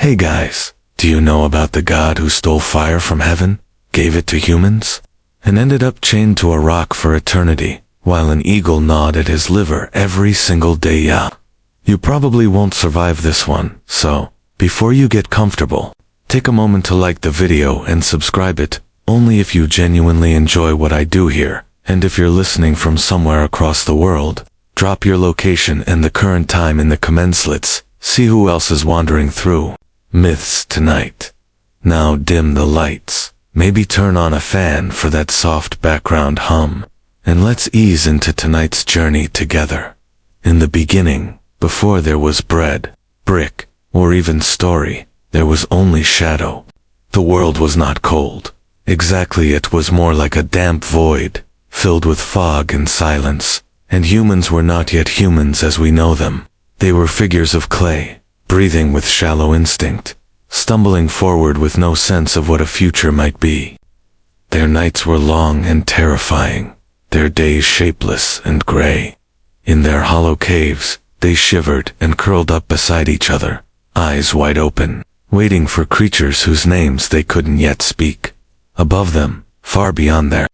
Hey guys, do you know about the god who stole fire from heaven, gave it to humans, and ended up chained to a rock for eternity, while an eagle gnawed at his liver every single day? Yeah. You probably won't survive this one, so, before you get comfortable, take a moment to like the video and subscribe it, only if you genuinely enjoy what I do here, and if you're listening from somewhere across the world, drop your location and the current time in the comments. See who else is wandering through myths tonight. Now dim the lights, maybe turn on a fan for that soft background hum, and let's ease into tonight's journey together. In the beginning, before there was bread, brick, or even story, there was only shadow. The world was not cold. Exactly, it was more like a damp void, filled with fog and silence, and humans were not yet humans as we know them. They were figures of clay, breathing with shallow instinct, stumbling forward with no sense of what a future might be. Their nights were long and terrifying, their days shapeless and gray. In their hollow caves, they shivered and curled up beside each other, eyes wide open, waiting for creatures whose names they couldn't yet speak. Above them, far beyond their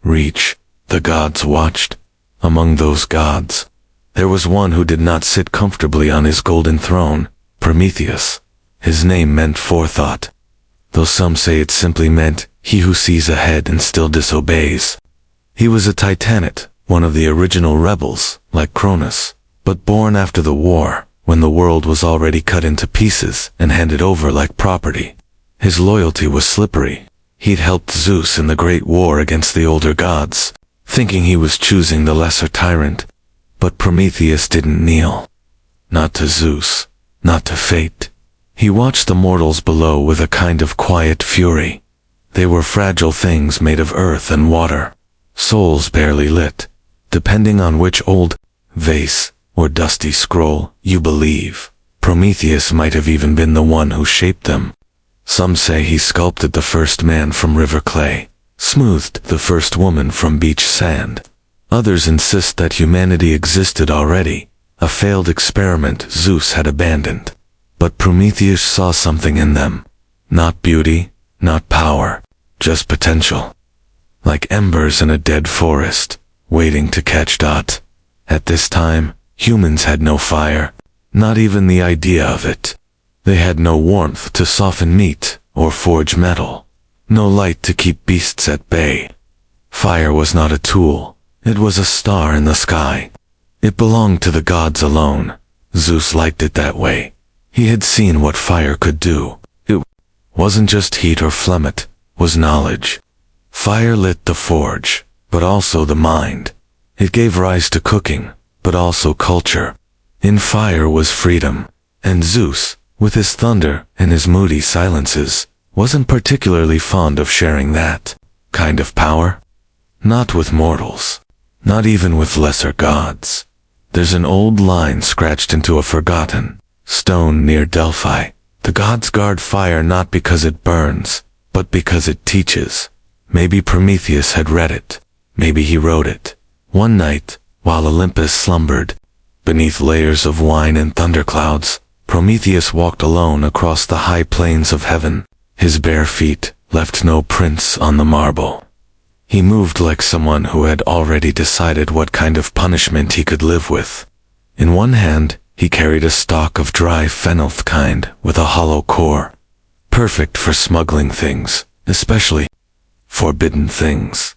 reach, the gods watched. Among those gods, there was one who did not sit comfortably on his golden throne, Prometheus. His name meant forethought, though some say it simply meant he who sees ahead and still disobeys. He was a titanate, one of the original rebels, like Cronus, but born after the war, when the world was already cut into pieces and handed over like property. His loyalty was slippery. He'd helped Zeus in the great war against the older gods, thinking he was choosing the lesser tyrant. But Prometheus didn't kneel. Not to Zeus, not to fate. He watched the mortals below with a kind of quiet fury. They were fragile things made of earth and water, souls barely lit, depending on which old vase or dusty scroll you believe. Prometheus might have even been the one who shaped them. Some say he sculpted the first man from river clay, smoothed the first woman from beach sand. Others insist that humanity existed already, a failed experiment Zeus had abandoned. But Prometheus saw something in them. Not beauty, not power, just potential. Like embers in a dead forest, waiting to catch dot. At this time, humans had no fire, not even the idea of it. They had no warmth to soften meat or forge metal, no light to keep beasts at bay. Fire was not a tool. It was a star in the sky. It belonged to the gods alone. Zeus liked it that way. He had seen what fire could do. It wasn't just heat or phlegm, it was knowledge. Fire lit the forge, but also the mind. It gave rise to cooking, but also culture. In fire was freedom, and Zeus, with his thunder and his moody silences, wasn't particularly fond of sharing that kind of power. Not with mortals. Not even with lesser gods. There's an old line scratched into a forgotten stone near Delphi. The gods guard fire not because it burns, but because it teaches. Maybe Prometheus had read it. Maybe he wrote it. One night, while Olympus slumbered, beneath layers of wine and thunderclouds, Prometheus walked alone across the high plains of heaven. His bare feet left no prints on the marble. He moved like someone who had already decided what kind of punishment he could live with. In one hand, he carried a stalk of dry fennel-kind with a hollow core, perfect for smuggling things, especially forbidden things.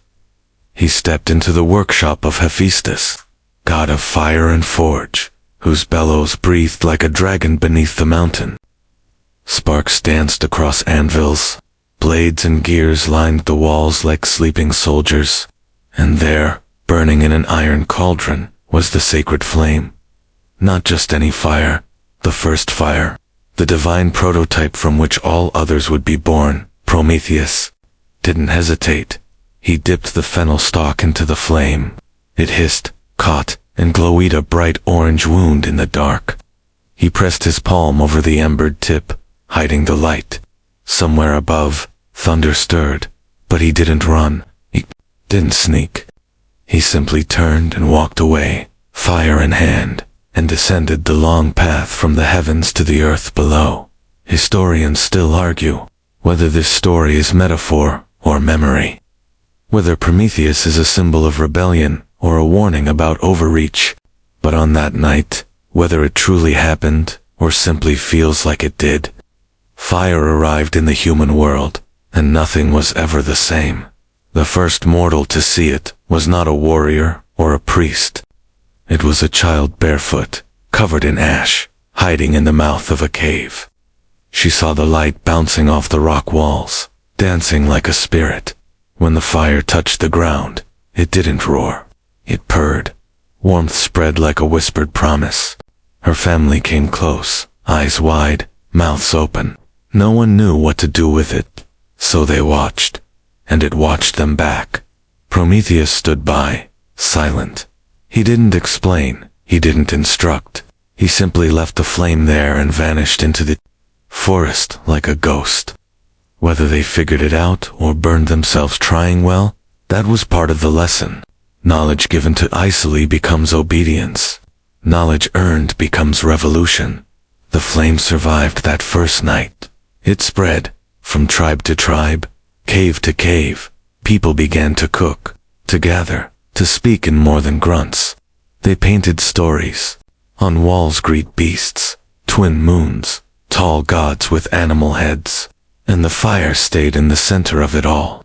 He stepped into the workshop of Hephaestus, god of fire and forge, whose bellows breathed like a dragon beneath the mountain. Sparks danced across anvils. Blades and gears lined the walls like sleeping soldiers, and there, burning in an iron cauldron, was the sacred flame. Not just any fire, the first fire, the divine prototype from which all others would be born. Prometheus didn't hesitate. He dipped the fennel stalk into the flame. It hissed, caught, and glowed a bright orange wound in the dark. He pressed his palm over the embered tip, hiding the light. Somewhere above, thunder stirred, but he didn't run. He didn't sneak. He simply turned and walked away, fire in hand, and descended the long path from the heavens to the earth below. Historians still argue whether this story is metaphor or memory, whether Prometheus is a symbol of rebellion or a warning about overreach. But on that night, whether it truly happened or simply feels like it did, fire arrived in the human world, and nothing was ever the same. The first mortal to see it was not a warrior or a priest. It was a child barefoot, covered in ash, hiding in the mouth of a cave. She saw the light bouncing off the rock walls, dancing like a spirit. When the fire touched the ground, it didn't roar. It purred. Warmth spread like a whispered promise. Her family came close, eyes wide, mouths open. No one knew what to do with it, so they watched, and it watched them back. Prometheus stood by, silent. He didn't explain, he didn't instruct. He simply left the flame there and vanished into the forest like a ghost. Whether they figured it out or burned themselves trying, well, that was part of the lesson. Knowledge given too easily becomes obedience. Knowledge earned becomes revolution. The flame survived that first night. It spread, from tribe to tribe, cave to cave. People began to cook, to gather, to speak in more than grunts. They painted stories. On walls greet beasts, twin moons, tall gods with animal heads. And the fire stayed in the center of it all.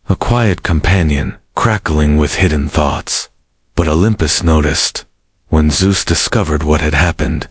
A quiet companion, crackling with hidden thoughts. But Olympus noticed. When Zeus discovered what had happened,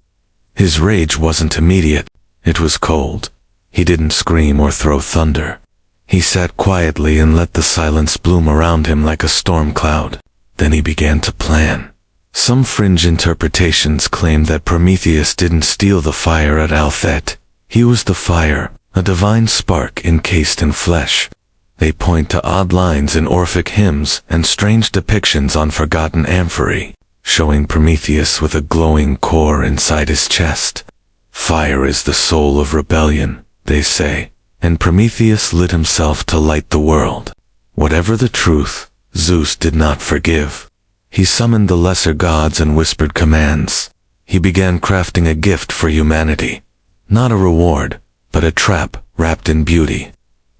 his rage wasn't immediate, it was cold. He didn't scream or throw thunder. He sat quietly and let the silence bloom around him like a storm cloud. Then he began to plan. Some fringe interpretations claim that Prometheus didn't steal the fire at Althet. He was the fire, a divine spark encased in flesh. They point to odd lines in Orphic hymns and strange depictions on forgotten amphorae, showing Prometheus with a glowing core inside his chest. Fire is the soul of rebellion, they say, and Prometheus lit himself to light the world. Whatever the truth, Zeus did not forgive. He summoned the lesser gods and whispered commands. He began crafting a gift for humanity. Not a reward, but a trap wrapped in beauty.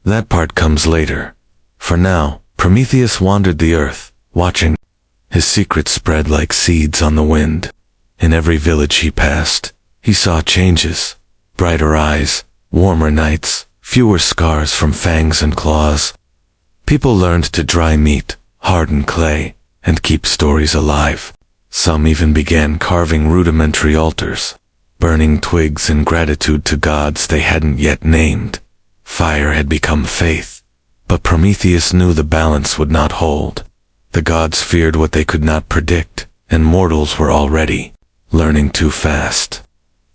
That part comes later. For now, Prometheus wandered the earth, watching. His secrets spread like seeds on the wind. In every village he passed, he saw changes. Brighter eyes, warmer nights, fewer scars from fangs and claws. People learned to dry meat, harden clay, and keep stories alive. Some even began carving rudimentary altars, burning twigs in gratitude to gods they hadn't yet named. Fire had become faith, but Prometheus knew the balance would not hold. The gods feared what they could not predict, and mortals were already learning too fast.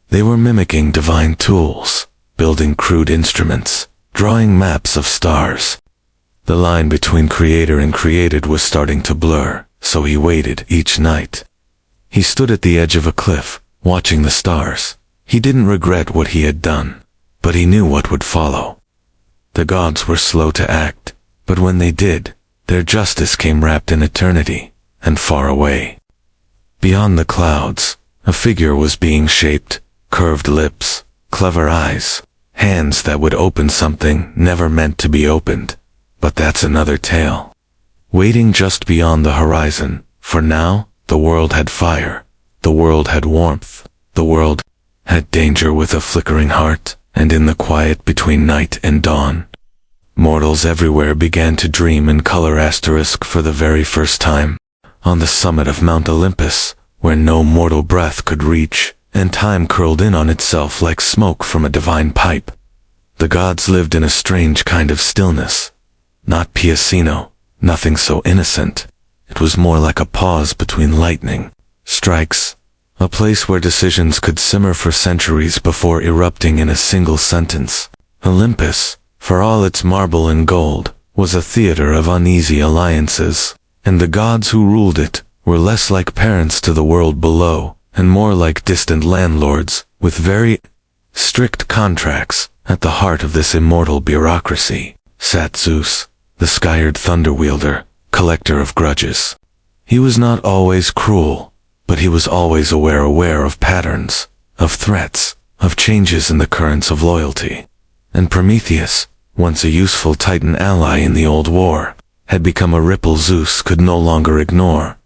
They were mimicking divine tools, building crude instruments, drawing maps of stars. The line between creator and created was starting to blur, so he waited each night. He stood at the edge of a cliff, watching the stars. He didn't regret what he had done, but he knew what would follow. The gods were slow to act, but when they did, their justice came wrapped in eternity, and far away. Beyond the clouds, a figure was being shaped, curved lips, clever eyes, hands that would open something never meant to be opened. But that's another tale. Waiting just beyond the horizon, for now, the world had fire, the world had warmth, the world had danger with a flickering heart, and in the quiet between night and dawn, mortals everywhere began to dream in color asterisk for the very first time. On the summit of Mount Olympus, where no mortal breath could reach, and time curled in on itself like smoke from a divine pipe. The gods lived in a strange kind of stillness. Not piacino, nothing so innocent. It was more like a pause between lightning strikes, a place where decisions could simmer for centuries before erupting in a single sentence. Olympus, for all its marble and gold, was a theater of uneasy alliances, and the gods who ruled it were less like parents to the world below, and more like distant landlords, with very strict contracts. At the heart of this immortal bureaucracy sat Zeus, the skyred thunder wielder, collector of grudges. He was not always cruel, but he was always aware of patterns, of threats, of changes in the currents of loyalty. And Prometheus, once a useful Titan ally in the old war, had become a ripple Zeus could no longer ignore.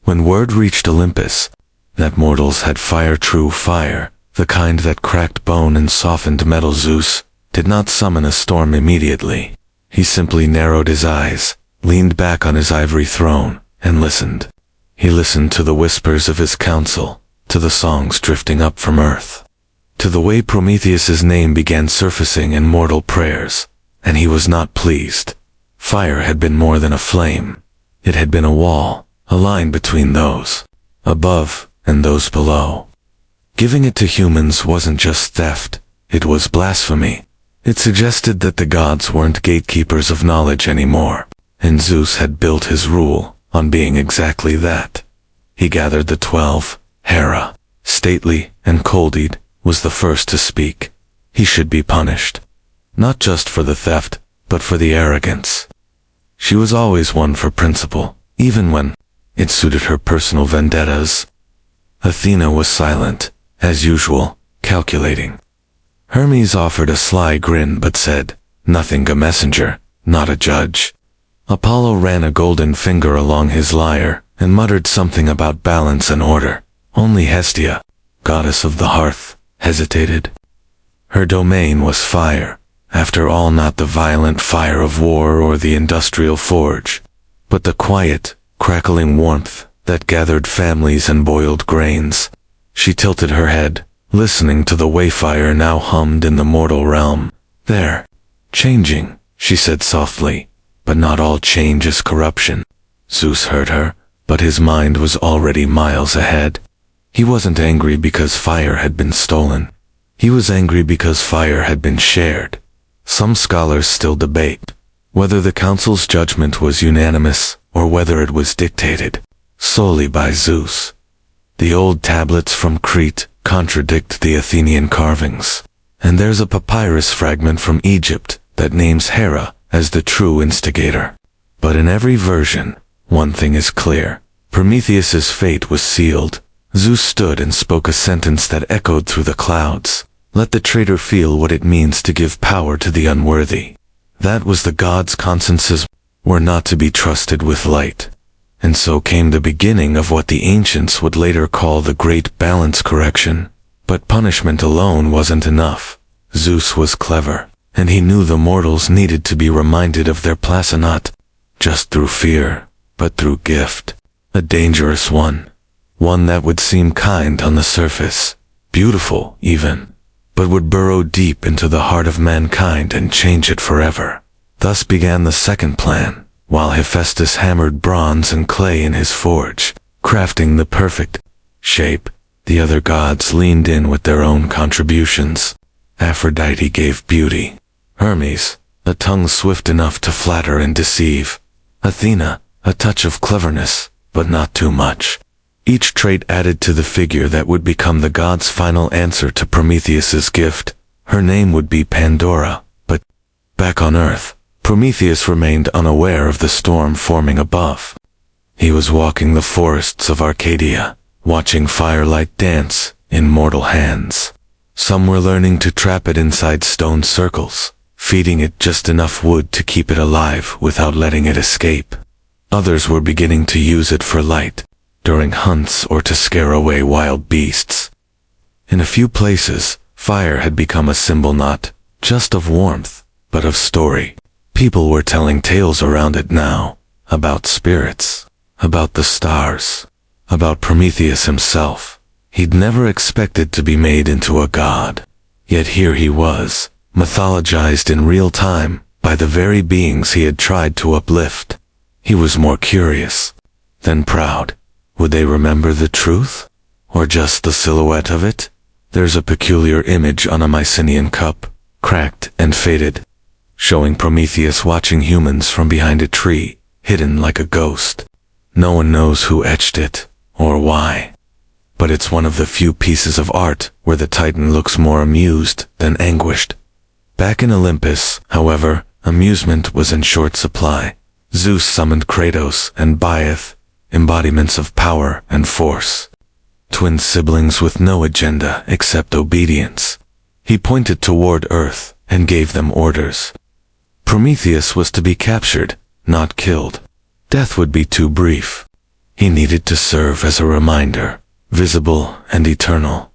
When word reached Olympus that mortals had true fire, the kind that cracked bone and softened metal, Zeus did not summon a storm immediately. He simply narrowed his eyes, leaned back on his ivory throne, and listened. He listened to the whispers of his council, to the songs drifting up from earth, to the way Prometheus's name began surfacing in mortal prayers, and he was not pleased. Fire had been more than a flame. It had been a wall, a line between those above and those below. Giving it to humans wasn't just theft, it was blasphemy. It suggested that the gods weren't gatekeepers of knowledge anymore, and Zeus had built his rule on being exactly that. He gathered the 12. Hera, stately and cold-eyed, was the first to speak. He should be punished, not just for the theft, but for the arrogance. She was always one for principle, even when it suited her personal vendettas. Athena was silent, as usual, calculating. Hermes offered a sly grin but said, "Nothing, a messenger, not a judge." Apollo ran a golden finger along his lyre and muttered something about balance and order. Only Hestia, goddess of the hearth, hesitated. Her domain was fire, after all, not the violent fire of war or the industrial forge, but the quiet, crackling warmth that gathered families and boiled grains. She tilted her head, listening to the way fire now hummed in the mortal realm. "They're changing," she said softly, "but not all change is corruption." Zeus heard her, but his mind was already miles ahead. He wasn't angry because fire had been stolen. He was angry because fire had been shared. Some scholars still debate whether the council's judgment was unanimous or whether it was dictated solely by Zeus. The old tablets from Crete contradict the Athenian carvings, and there's a papyrus fragment from Egypt that names Hera as the true instigator. But in every version, one thing is clear: Prometheus's fate was sealed. Zeus stood and spoke a sentence that echoed through the clouds. "Let the traitor feel what it means to give power to the unworthy." That was the gods' consensus, were not to be trusted with light. And so came the beginning of what the ancients would later call the Great Balance Correction. But punishment alone wasn't enough. Zeus was clever, and he knew the mortals needed to be reminded of their place, not just through fear, but through gift. A dangerous one. One that would seem kind on the surface, beautiful even, but would burrow deep into the heart of mankind and change it forever. Thus began the second plan. While Hephaestus hammered bronze and clay in his forge, crafting the perfect shape, the other gods leaned in with their own contributions. Aphrodite gave beauty. Hermes, a tongue swift enough to flatter and deceive. Athena, a touch of cleverness, but not too much. Each trait added to the figure that would become the god's final answer to Prometheus's gift. Her name would be Pandora, but back on Earth, Prometheus remained unaware of the storm forming above. He was walking the forests of Arcadia, watching firelight dance in mortal hands. Some were learning to trap it inside stone circles, feeding it just enough wood to keep it alive without letting it escape. Others were beginning to use it for light, during hunts or to scare away wild beasts. In a few places, fire had become a symbol not just of warmth, but of story. People were telling tales around it now, about spirits, about the stars, about Prometheus himself. He'd never expected to be made into a god. Yet here he was, mythologized in real time by the very beings he had tried to uplift. He was more curious than proud. Would they remember the truth? Or just the silhouette of it? There's a peculiar image on a Mycenaean cup, cracked and faded, showing Prometheus watching humans from behind a tree, hidden like a ghost. No one knows who etched it, or why. But it's one of the few pieces of art where the Titan looks more amused than anguished. Back in Olympus, however, amusement was in short supply. Zeus summoned Kratos and Biath, embodiments of power and force. Twin siblings with no agenda except obedience. He pointed toward Earth and gave them orders. Prometheus was to be captured, not killed. Death would be too brief. He needed to serve as a reminder, visible and eternal.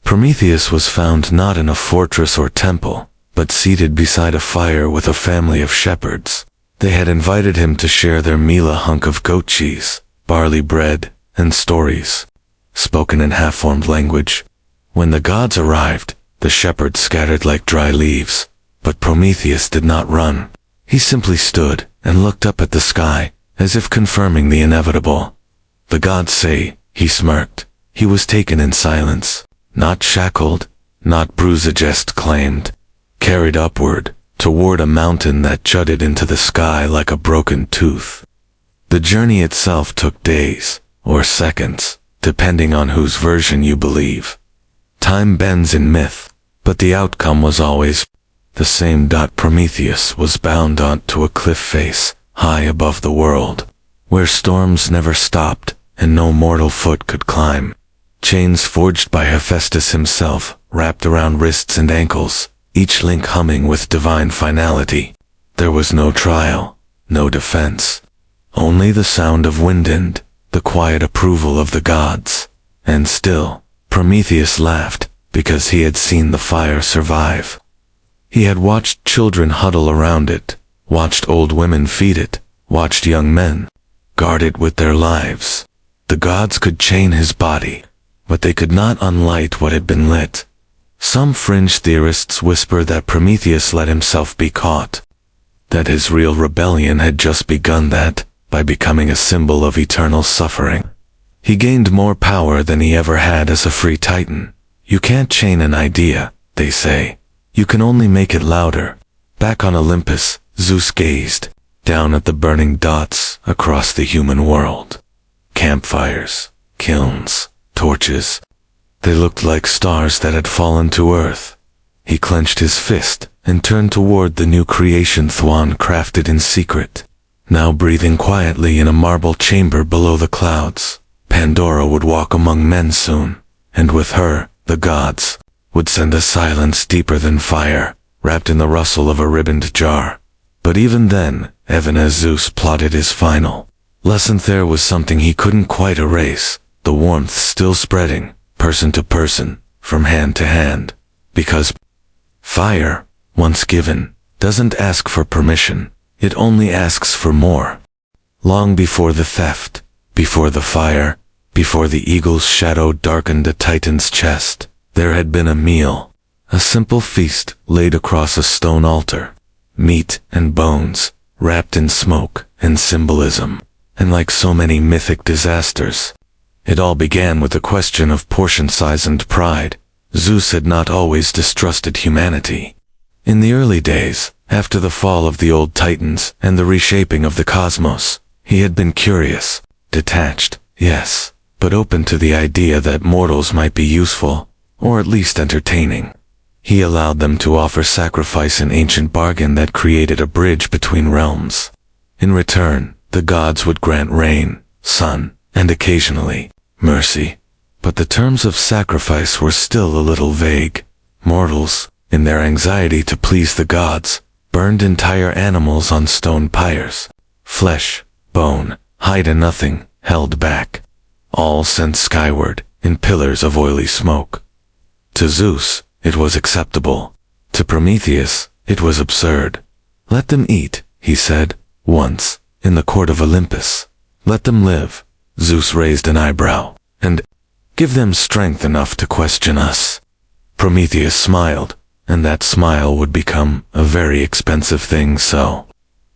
Prometheus was found not in a fortress or temple, but seated beside a fire with a family of shepherds. They had invited him to share their meal, a hunk of goat cheese, barley bread, and stories, spoken in half-formed language. When the gods arrived, the shepherds scattered like dry leaves, but Prometheus did not run. He simply stood and looked up at the sky, as if confirming the inevitable. The gods say, he smirked. He was taken in silence, not shackled, not bruised, claimed, carried upward, toward a mountain that jutted into the sky like a broken tooth. The journey itself took days, or seconds, depending on whose version you believe. Time bends in myth, but the outcome was always the same. Prometheus was bound onto a cliff face, high above the world, where storms never stopped and no mortal foot could climb. Chains forged by Hephaestus himself, wrapped around wrists and ankles, each link humming with divine finality. There was no trial, no defense, only the sound of wind and the quiet approval of the gods. And still, Prometheus laughed, because he had seen the fire survive. He had watched children huddle around it, watched old women feed it, watched young men guard it with their lives. The gods could chain his body, but they could not unlight what had been lit. Some fringe theorists whisper that Prometheus let himself be caught, that his real rebellion had just begun, that, by becoming a symbol of eternal suffering, he gained more power than he ever had as a free titan. You can't chain an idea, they say. You can only make it louder. Back on Olympus, Zeus gazed down at the burning dots across the human world. Campfires, kilns, torches. They looked like stars that had fallen to earth. He clenched his fist and turned toward the new creation Thwan crafted in secret. Now breathing quietly in a marble chamber below the clouds, Pandora would walk among men soon, and with her, the gods would send a silence deeper than fire, wrapped in the rustle of a ribboned jar. But even then, even as Zeus plotted his final lesson, there was something he couldn't quite erase, the warmth still spreading, person to person, from hand to hand. Because fire, once given, doesn't ask for permission, it only asks for more. Long before the theft, before the fire, before the eagle's shadow darkened a titan's chest, there had been a meal, a simple feast laid across a stone altar. Meat and bones, wrapped in smoke and symbolism. And like so many mythic disasters, it all began with a question of portion size and pride. Zeus had not always distrusted humanity. In the early days, after the fall of the old titans and the reshaping of the cosmos, he had been curious, detached, yes, but open to the idea that mortals might be useful, or at least entertaining. He allowed them to offer sacrifice, an ancient bargain that created a bridge between realms. In return, the gods would grant rain, sun, and occasionally, mercy. But the terms of sacrifice were still a little vague. Mortals, in their anxiety to please the gods, burned entire animals on stone pyres. Flesh, bone, hide and nothing held back. All sent skyward, in pillars of oily smoke. To Zeus, it was acceptable. To Prometheus, it was absurd. Let them eat, he said, once, in the court of Olympus. Let them live. Zeus raised an eyebrow. And give them strength enough to question us. Prometheus smiled, and that smile would become a very expensive thing. So,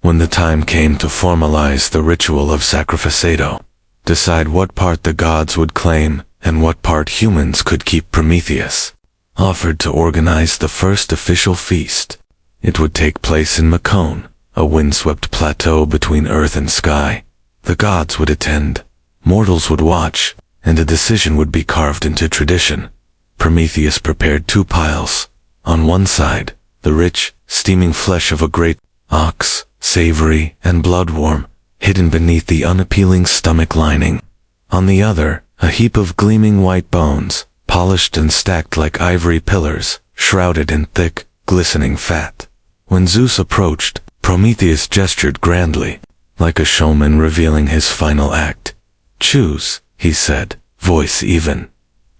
when the time came to formalize the ritual of sacrificado, decide what part the gods would claim and what part humans could keep, Prometheus offered to organize the first official feast. It would take place in Macon, a windswept plateau between earth and sky. The gods would attend, mortals would watch, and a decision would be carved into tradition. Prometheus prepared 2 piles. On one side, the rich, steaming flesh of a great ox, savory and blood-warm, hidden beneath the unappealing stomach lining. On the other, a heap of gleaming white bones, polished and stacked like ivory pillars, shrouded in thick, glistening fat. When Zeus approached, Prometheus gestured grandly, like a showman revealing his final act. "Choose," he said, voice even.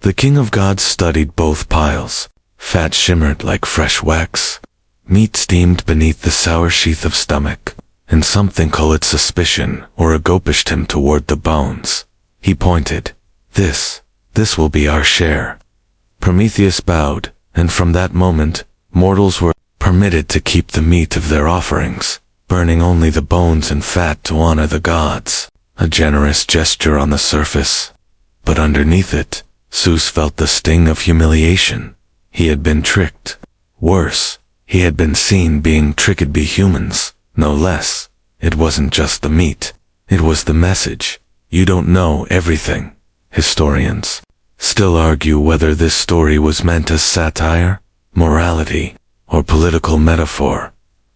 The king of gods studied both piles. Fat shimmered like fresh wax. Meat steamed beneath the sour sheath of stomach, and something call it suspicion or ego pushed him toward the bones. He pointed. This will be our share." Prometheus bowed, and from that moment, mortals were permitted to keep the meat of their offerings, burning only the bones and fat to honor the gods. A generous gesture on the surface. But underneath it, Zeus felt the sting of humiliation. He had been tricked. Worse, he had been seen being tricked by humans, no less. It wasn't just the meat. It was the message. You don't know everything. Historians still argue whether this story was meant as satire, morality, or political metaphor.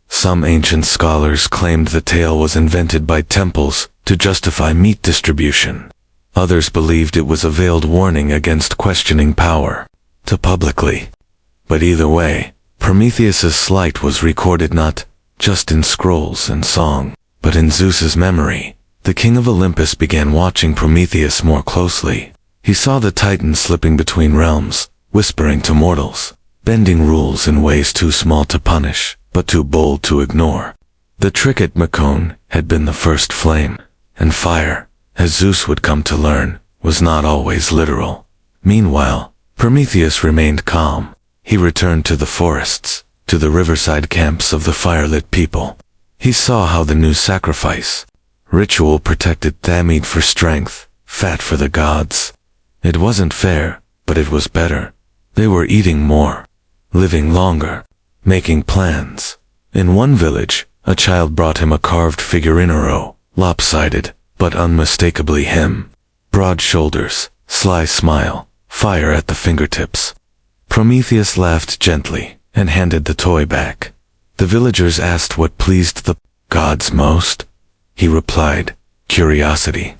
Some ancient scholars claimed the tale was invented by temples to justify meat distribution. Others believed it was a veiled warning against questioning power too publicly. But either way, Prometheus's slight was recorded not just in scrolls and song, but in Zeus's memory. The king of Olympus began watching Prometheus more closely. He saw the titan slipping between realms, whispering to mortals, bending rules in ways too small to punish, but too bold to ignore. The trick at Macon had been the first flame, and fire, as Zeus would come to learn, was not always literal. Meanwhile, Prometheus remained calm. He returned to the forests, to the riverside camps of the firelit people. He saw how the new sacrifice ritual protected their meat for strength, fat for the gods. It wasn't fair, but it was better. They were eating more, living longer, making plans. In one village, a child brought him a carved figurine, lopsided, but unmistakably him. Broad shoulders, sly smile, fire at the fingertips. Prometheus laughed gently and handed the toy back. The villagers asked what pleased the gods most. He replied, curiosity.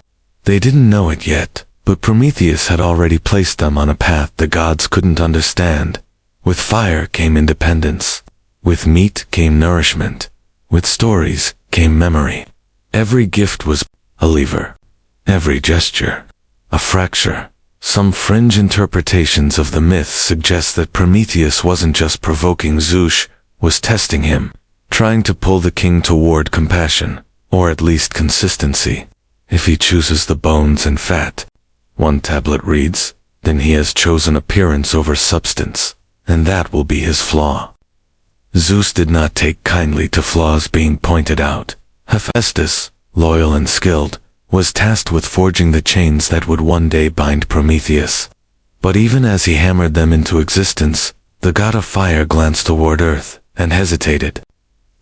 They didn't know it yet, but Prometheus had already placed them on a path the gods couldn't understand. With fire came independence. With meat came nourishment. With stories came memory. Every gift was a lever. Every gesture, a fracture. Some fringe interpretations of the myth suggest that Prometheus wasn't just provoking Zeus, was testing him, trying to pull the king toward compassion, or at least consistency. If he chooses the bones and fat, one tablet reads, then he has chosen appearance over substance, and that will be his flaw. Zeus did not take kindly to flaws being pointed out. Hephaestus, loyal and skilled, was tasked with forging the chains that would one day bind Prometheus. But even as he hammered them into existence, the god of fire glanced toward earth and hesitated.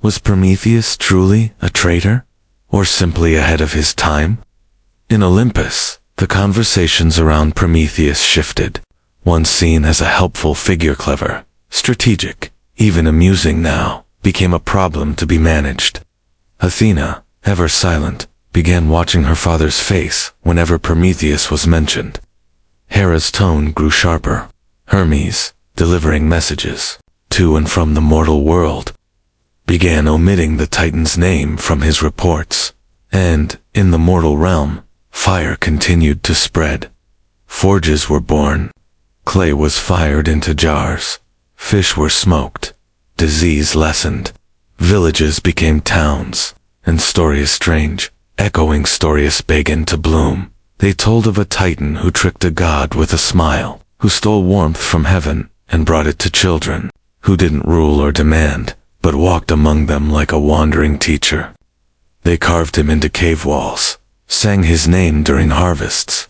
Was Prometheus truly a traitor, or simply ahead of his time? In Olympus, the conversations around Prometheus shifted. Once seen as a helpful figure, clever, strategic, even amusing, now became a problem to be managed. Athena, ever silent, began watching her father's face whenever Prometheus was mentioned. Hera's tone grew sharper. Hermes, delivering messages to and from the mortal world, began omitting the Titan's name from his reports. And, in the mortal realm, fire continued to spread. Forges were born. Clay was fired into jars. Fish were smoked. Disease lessened. Villages became towns. And stories strange, echoing stories began to bloom. They told of a Titan who tricked a god with a smile, who stole warmth from heaven and brought it to children, who didn't rule or demand, but walked among them like a wandering teacher. They carved him into cave walls, sang his name during harvests,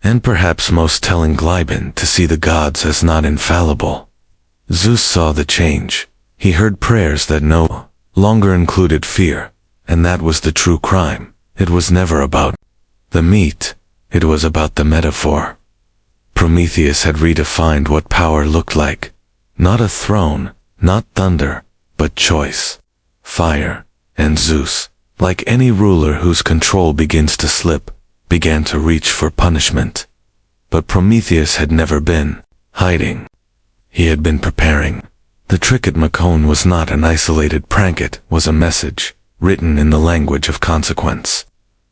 and perhaps most telling, Glyben to see the gods as not infallible. Zeus saw the change. He heard prayers that no longer included fear, and that was the true crime. It was never about the meat, it was about the metaphor. Prometheus had redefined what power looked like. Not a throne, not thunder, but choice. Fire, and Zeus, like any ruler whose control begins to slip, began to reach for punishment. But Prometheus had never been hiding. He had been preparing. The trick at Macon was not an isolated prank, it was a message, written in the language of consequence.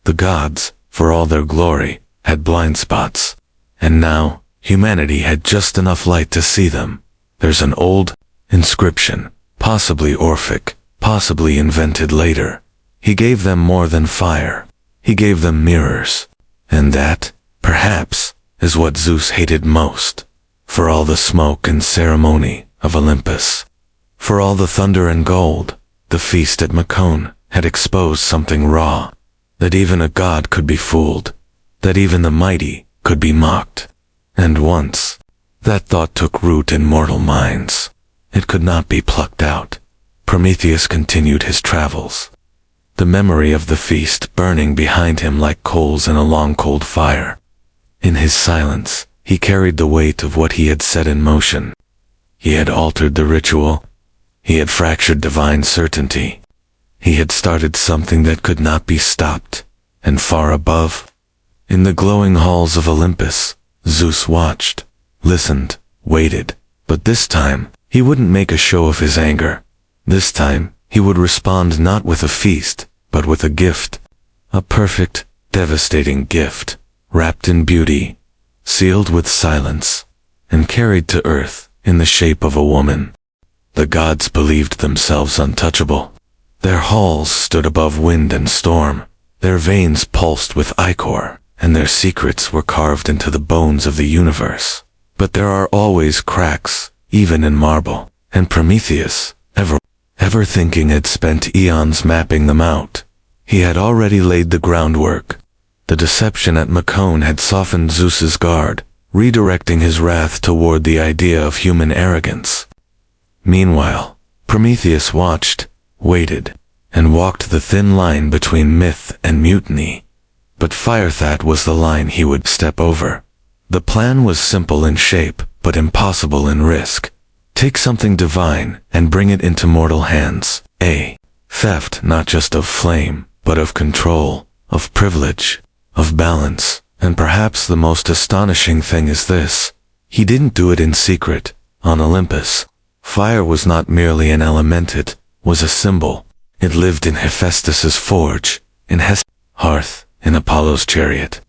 The gods, for all their glory, had blind spots. And now, humanity had just enough light to see them. There's an old inscription, possibly Orphic, possibly invented later. He gave them more than fire. He gave them mirrors. And that, perhaps, is what Zeus hated most. For all the smoke and ceremony of Olympus, for all the thunder and gold, the feast at Macon had exposed something raw, that even a god could be fooled, that even the mighty could be mocked. And once that thought took root in mortal minds, it could not be plucked out. Prometheus continued his travels, the memory of the feast burning behind him like coals in a long cold fire. In his silence, he carried the weight of what he had set in motion. He had altered the ritual. He had fractured divine certainty. He had started something that could not be stopped. And far above, in the glowing halls of Olympus, Zeus watched, listened, waited. But this time, he wouldn't make a show of his anger. This time, he would respond not with a feast, but with a gift. A perfect, devastating gift, wrapped in beauty, sealed with silence, and carried to earth in the shape of a woman. The gods believed themselves untouchable. Their halls stood above wind and storm. Their veins pulsed with ichor, and their secrets were carved into the bones of the universe. But there are always cracks, even in marble, and Prometheus, ever thinking had spent eons mapping them out. He had already laid the groundwork. The deception at Macon had softened Zeus's guard, redirecting his wrath toward the idea of human arrogance. Meanwhile, Prometheus watched, waited, and walked the thin line between myth and mutiny. But Firethat was the line he would step over. The plan was simple in shape, but impossible in risk. Take something divine and bring it into mortal hands. A theft not just of flame, but of control, of privilege, of balance. And perhaps the most astonishing thing is this: he didn't do it in secret, on Olympus. Fire was not merely an element, it was a symbol. It lived in Hephaestus's forge, in Hesper's hearth, in Apollo's chariot.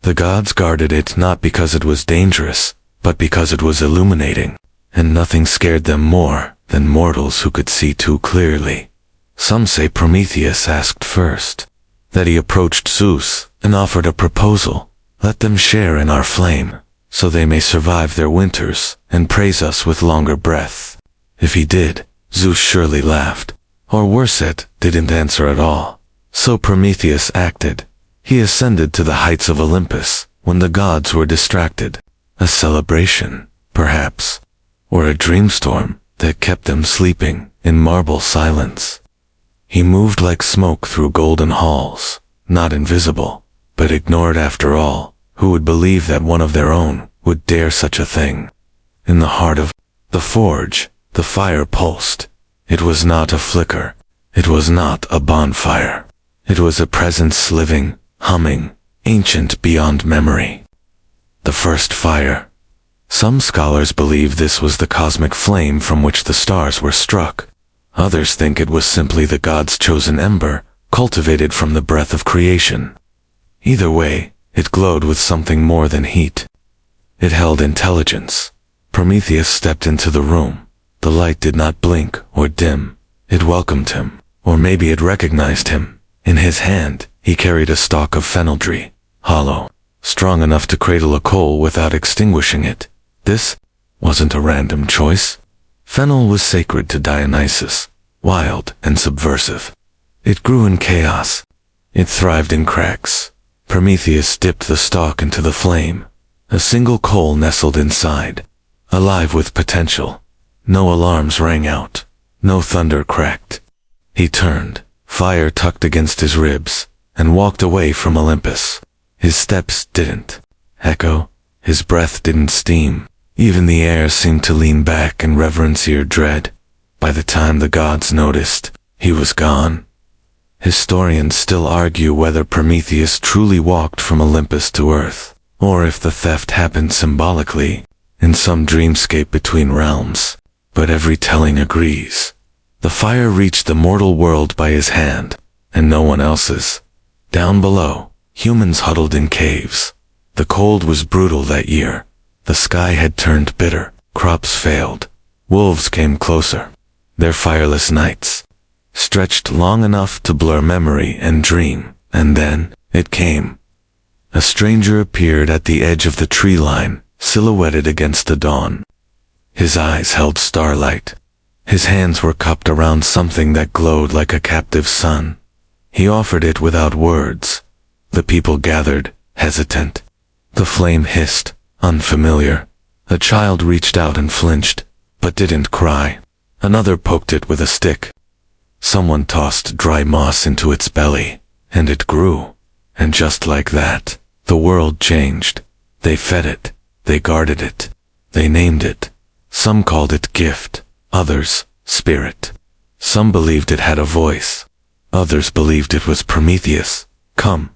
The gods guarded it not because it was dangerous, but because it was illuminating. And nothing scared them more than mortals who could see too clearly. Some say Prometheus asked first, that he approached Zeus and offered a proposal. Let them share in our flame, so they may survive their winters and praise us with longer breath. If he did, Zeus surely laughed, or worse yet, didn't answer at all. So Prometheus acted. He ascended to the heights of Olympus when the gods were distracted. A celebration, perhaps, or a dreamstorm that kept them sleeping in marble silence. He moved like smoke through golden halls, not invisible, but ignored after all. Who would believe that one of their own would dare such a thing? In the heart of the forge, the fire pulsed. It was not a flicker. It was not a bonfire. It was a presence living, humming, ancient beyond memory. The first fire. Some scholars believe this was the cosmic flame from which the stars were struck. Others think it was simply the gods' chosen ember, cultivated from the breath of creation. Either way, it glowed with something more than heat. It held intelligence. Prometheus stepped into the room. The light did not blink or dim. It welcomed him, or maybe it recognized him. In his hand, he carried a stalk of fenaldry, hollow, strong enough to cradle a coal without extinguishing it. This wasn't a random choice. Fennel was sacred to Dionysus, wild and subversive. It grew in chaos. It thrived in cracks. Prometheus dipped the stalk into the flame. A single coal nestled inside, alive with potential. No alarms rang out. No thunder cracked. He turned, fire tucked against his ribs, and walked away from Olympus. His steps didn't echo. His breath didn't steam. Even the air seemed to lean back in reverencier dread. By the time the gods noticed, he was gone. Historians still argue whether Prometheus truly walked from Olympus to Earth, or if the theft happened symbolically, in some dreamscape between realms. But every telling agrees. The fire reached the mortal world by his hand, and no one else's. Down below, humans huddled in caves. The cold was brutal that year. The sky had turned bitter, crops failed. Wolves came closer. Their fireless nights stretched long enough to blur memory and dream, and then it came. A stranger appeared at the edge of the tree line, silhouetted against the dawn. His eyes held starlight. His hands were cupped around something that glowed like a captive sun. He offered it without words. The people gathered, hesitant. The flame hissed, unfamiliar. A child reached out and flinched, but didn't cry. Another poked it with a stick. Someone tossed dry moss into its belly, and it grew. And just like that, the world changed. They fed it. They guarded it. They named it. Some called it gift, others spirit. Some believed it had a voice. Others believed it was Prometheus, come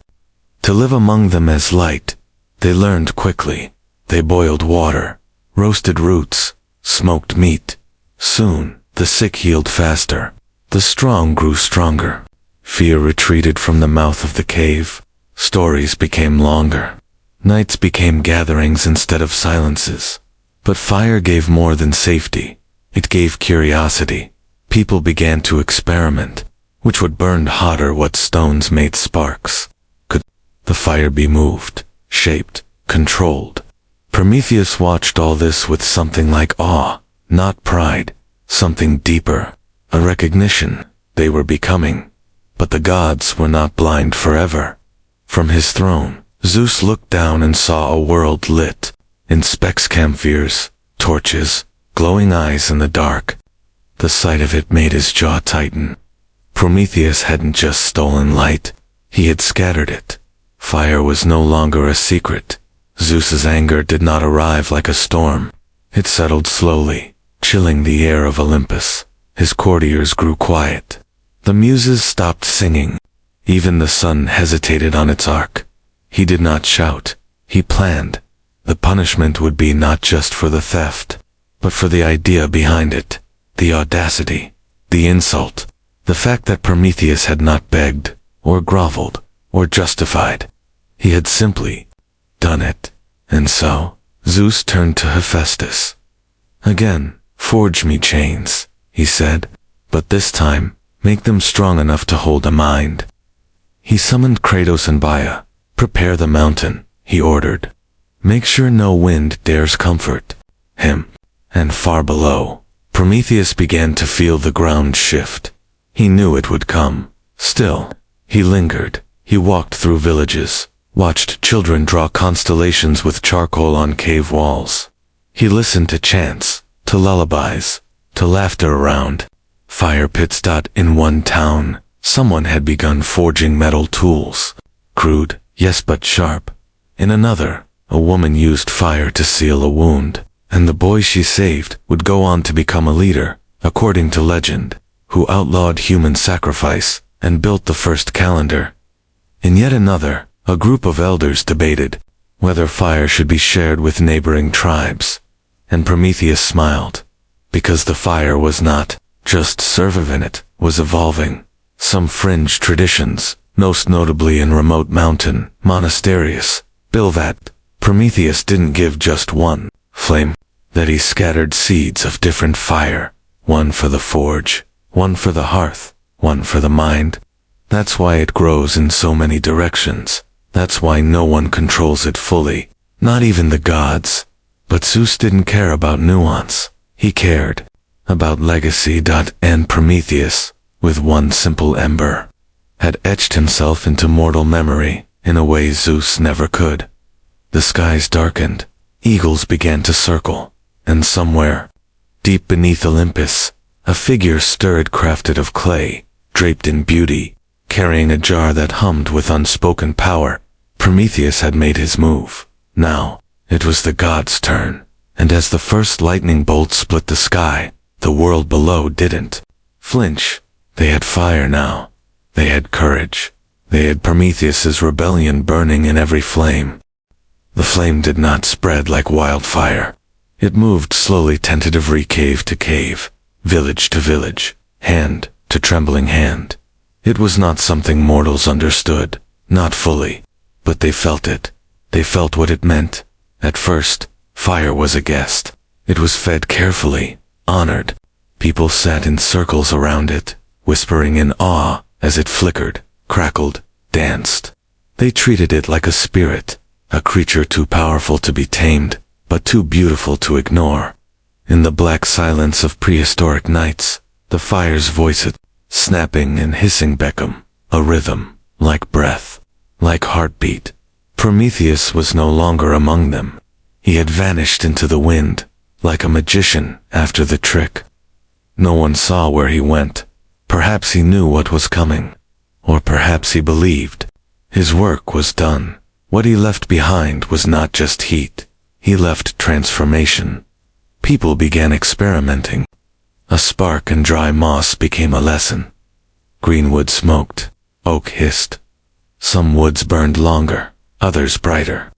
to live among them as light. They learned quickly. They boiled water, roasted roots, smoked meat. Soon, the sick healed faster. The strong grew stronger. Fear retreated from the mouth of the cave. Stories became longer. Nights became gatherings instead of silences. But fire gave more than safety. It gave curiosity. People began to experiment. Which would burn hotter? What stones made sparks? Could the fire be moved, shaped, controlled? Prometheus watched all this with something like awe, not pride, something deeper, a recognition. They were becoming. But the gods were not blind forever. From his throne, Zeus looked down and saw a world lit, in specks, campfires, torches, glowing eyes in the dark. The sight of it made his jaw tighten. Prometheus hadn't just stolen light, he had scattered it. Fire was no longer a secret. Zeus's anger did not arrive like a storm. It settled slowly, chilling the air of Olympus. His courtiers grew quiet. The muses stopped singing. Even the sun hesitated on its arc. He did not shout. He planned. The punishment would be not just for the theft, but for the idea behind it, the audacity, the insult, the fact that Prometheus had not begged, or groveled, or justified. He had simply done it. And so, Zeus turned to Hephaestus. Again, forge me chains, he said, but this time, make them strong enough to hold a mind. He summoned Kratos and Baia. Prepare the mountain, he ordered. Make sure no wind dares comfort him. And far below, Prometheus began to feel the ground shift. He knew it would come. Still, he lingered. He walked through villages, watched children draw constellations with charcoal on cave walls. He listened to chants, to lullabies, to laughter around fire pits. In one town, someone had begun forging metal tools. Crude, yes, but sharp. In another, a woman used fire to seal a wound, and the boy she saved would go on to become a leader, according to legend, who outlawed human sacrifice and built the first calendar. In yet another, a group of elders debated whether fire should be shared with neighboring tribes, and Prometheus smiled, because the fire was not just surviving, it was evolving. Some fringe traditions, most notably in remote mountain monasteries, Bilvat, Prometheus didn't give just one flame, that he scattered seeds of different fire, one for the forge, one for the hearth, one for the mind. That's why it grows in so many directions. That's why no one controls it fully, not even the gods. But Zeus didn't care about nuance. He cared about legacy. And Prometheus, with one simple ember, had etched himself into mortal memory in a way Zeus never could. The skies darkened, eagles began to circle, and somewhere, deep beneath Olympus, a figure stirred, crafted of clay, draped in beauty, carrying a jar that hummed with unspoken power. Prometheus had made his move. Now, it was the gods' turn, and as the first lightning bolt split the sky, the world below didn't flinch. They had fire now. They had courage. They had Prometheus's rebellion burning in every flame. The flame did not spread like wildfire. It moved slowly, tentatively, cave to cave, village to village, hand to trembling hand. It was not something mortals understood, not fully, but they felt it. They felt what it meant. At first, fire was a guest. It was fed carefully, honored. People sat in circles around it, whispering in awe as it flickered, crackled, danced. They treated it like a spirit, a creature too powerful to be tamed, but too beautiful to ignore. In the black silence of prehistoric nights, the fire's voice, snapping and hissing, became a rhythm, like breath, like heartbeat. Prometheus was no longer among them. He had vanished into the wind, like a magician after the trick. No one saw where he went. Perhaps he knew what was coming, or perhaps he believed. His work was done. What he left behind was not just heat. He left transformation. People began experimenting. A spark and dry moss became a lesson. Green wood smoked. Oak hissed. Some woods burned longer, others brighter.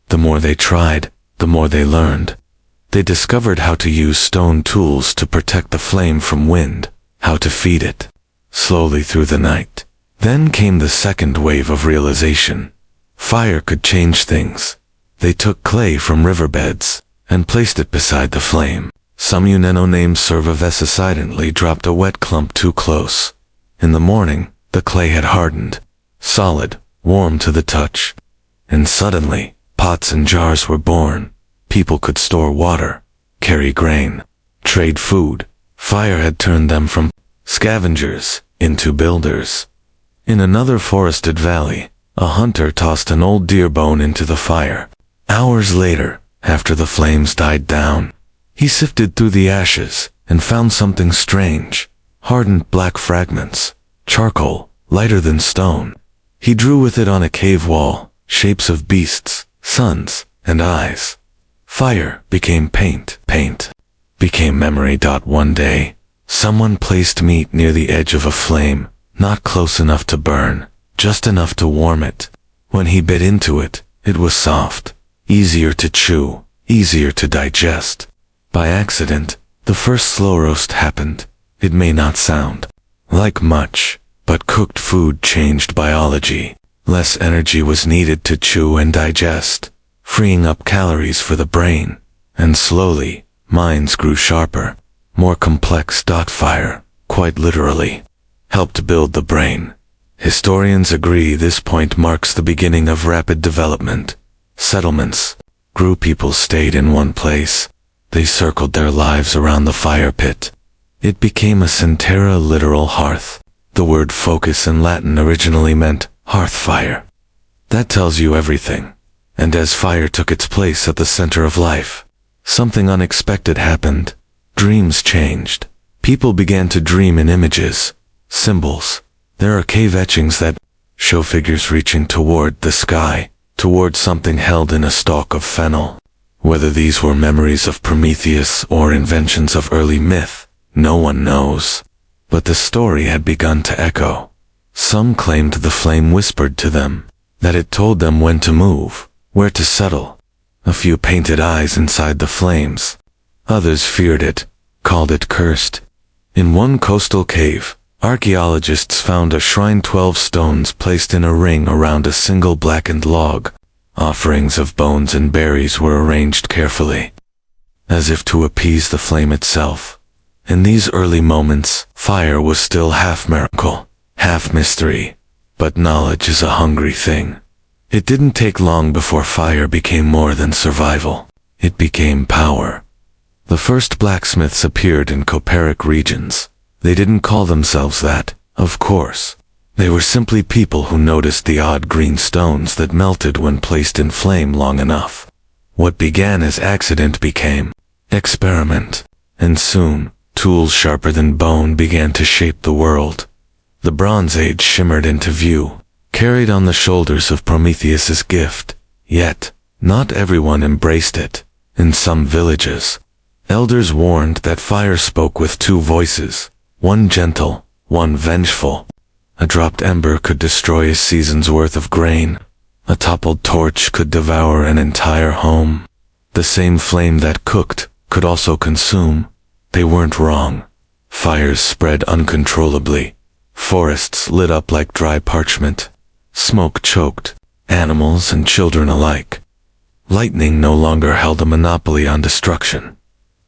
The more they tried, the more they learned. They discovered how to use stone tools to protect the flame from wind, how to feed it, slowly through the night. Then came the second wave of realization. Fire could change things. They took clay from riverbeds and placed it beside the flame. Some Uneno named Cervavessa silently dropped a wet clump too close. In the morning, the clay had hardened, solid, warm to the touch. And suddenly, pots and jars were born. People could store water, carry grain, trade food. Fire had turned them from scavengers into builders. In another forested valley, a hunter tossed an old deer bone into the fire. Hours later, after the flames died down, he sifted through the ashes and found something strange. Hardened black fragments, charcoal, lighter than stone. He drew with it on a cave wall, shapes of beasts, suns, and eyes. Fire became paint. Paint became memory. One day, someone placed meat near the edge of a flame, not close enough to burn, just enough to warm it. When he bit into it, it was soft, easier to chew, easier to digest. By accident, the first slow roast happened. It may not sound like much, but cooked food changed biology. Less energy was needed to chew and digest, freeing up calories for the brain, and slowly, minds grew sharper, more complex. Fire, quite literally, helped build the brain. Historians agree this point marks the beginning of rapid development. Settlements grew. People stayed in one place. They circled their lives around the fire pit. It became a centera, literal hearth. The word focus in Latin originally meant hearth fire. That tells you everything. And as fire took its place at the center of life, something unexpected happened. Dreams changed. People began to dream in images, symbols. There are cave etchings that show figures reaching toward the sky, toward something held in a stalk of fennel. Whether these were memories of Prometheus or inventions of early myth, no one knows. But the story had begun to echo. Some claimed the flame whispered to them, that it told them when to move, where to settle. A few painted eyes inside the flames. Others feared it, called it cursed. In one coastal cave, archaeologists found a shrine, 12 stones placed in a ring around a single blackened log. Offerings of bones and berries were arranged carefully, as if to appease the flame itself. In these early moments, fire was still half miracle, half mystery. But knowledge is a hungry thing. It didn't take long before fire became more than survival. It became power. The first blacksmiths appeared in Cooperic regions. They didn't call themselves that, of course. They were simply people who noticed the odd green stones that melted when placed in flame long enough. What began as accident became experiment, and soon, tools sharper than bone began to shape the world. The Bronze Age shimmered into view, carried on the shoulders of Prometheus's gift. Yet, not everyone embraced it. In some villages, elders warned that fire spoke with two voices, one gentle, one vengeful. A dropped ember could destroy a season's worth of grain. A toppled torch could devour an entire home. The same flame that cooked could also consume. They weren't wrong. Fires spread uncontrollably. Forests lit up like dry parchment. Smoke choked animals and children alike. Lightning no longer held a monopoly on destruction.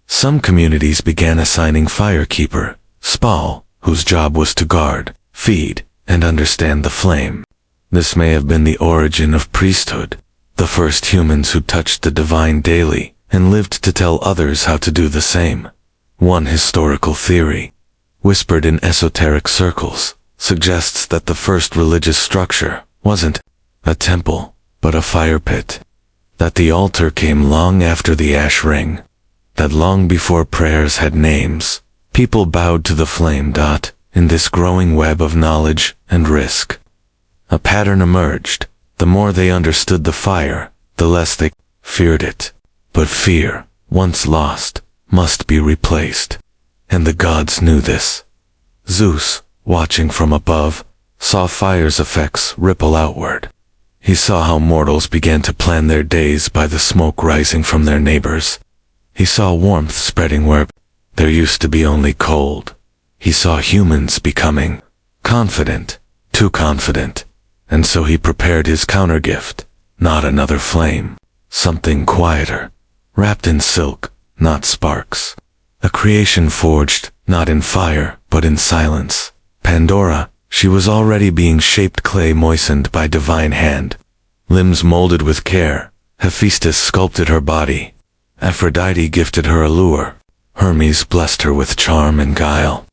Some communities began assigning firekeeper, Spal, whose job was to guard, feed, and understand the flame. This may have been the origin of priesthood, the first humans who touched the divine daily and lived to tell others how to do the same. One historical theory, whispered in esoteric circles, suggests that the first religious structure wasn't a temple, but a fire pit. That the altar came long after the ash ring. That long before prayers had names, people bowed to the flame. In this growing web of knowledge and risk, a pattern emerged. The more they understood the fire, the less they feared it. But fear, once lost, must be replaced. And the gods knew this. Zeus, watching from above, saw fire's effects ripple outward. He saw how mortals began to plan their days by the smoke rising from their neighbors. He saw warmth spreading where there used to be only cold. He saw humans becoming confident, too confident, and so he prepared his countergift, not another flame, something quieter, wrapped in silk, not sparks. A creation forged, not in fire, but in silence. Pandora, she was already being shaped, clay moistened by divine hand. Limbs molded with care. Hephaestus sculpted her body. Aphrodite gifted her allure. Hermes blessed her with charm and guile.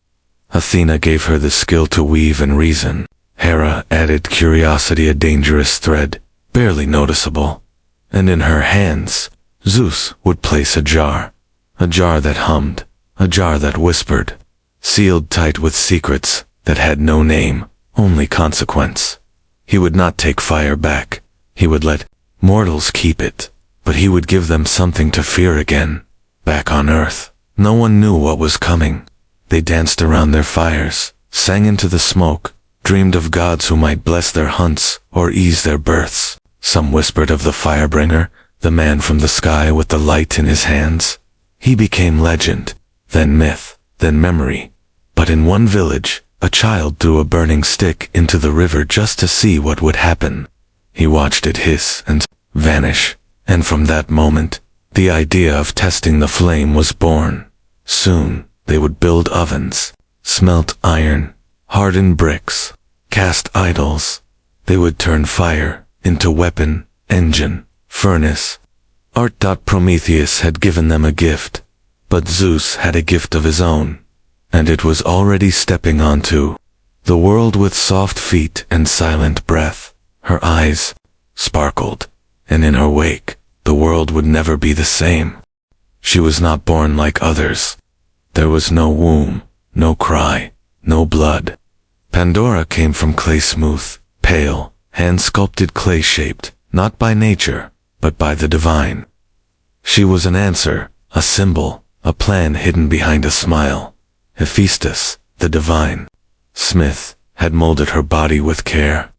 Athena gave her the skill to weave and reason. Hera added curiosity, a dangerous thread, barely noticeable. And in her hands, Zeus would place a jar that hummed, a jar that whispered, sealed tight with secrets that had no name, only consequence. He would not take fire back. He would let mortals keep it, but he would give them something to fear again. Back on Earth, no one knew what was coming. They danced around their fires, sang into the smoke, dreamed of gods who might bless their hunts or ease their births. Some whispered of the firebringer, the man from the sky with the light in his hands. He became legend, then myth, then memory. But in one village, a child threw a burning stick into the river just to see what would happen. He watched it hiss and vanish, and from that moment, the idea of testing the flame was born. Soon, they would build ovens, smelt iron, harden bricks, cast idols. They would turn fire into weapon, engine, furnace. Prometheus had given them a gift, but Zeus had a gift of his own, and it was already stepping onto the world with soft feet and silent breath. Her eyes sparkled, and in her wake, the world would never be the same. She was not born like others. There was no womb, no cry, no blood. Pandora came from clay, smooth, pale, hand-sculpted, clay-shaped, not by nature, but by the divine. She was an answer, a symbol, a plan hidden behind a smile. Hephaestus, the divine smith, had molded her body with care.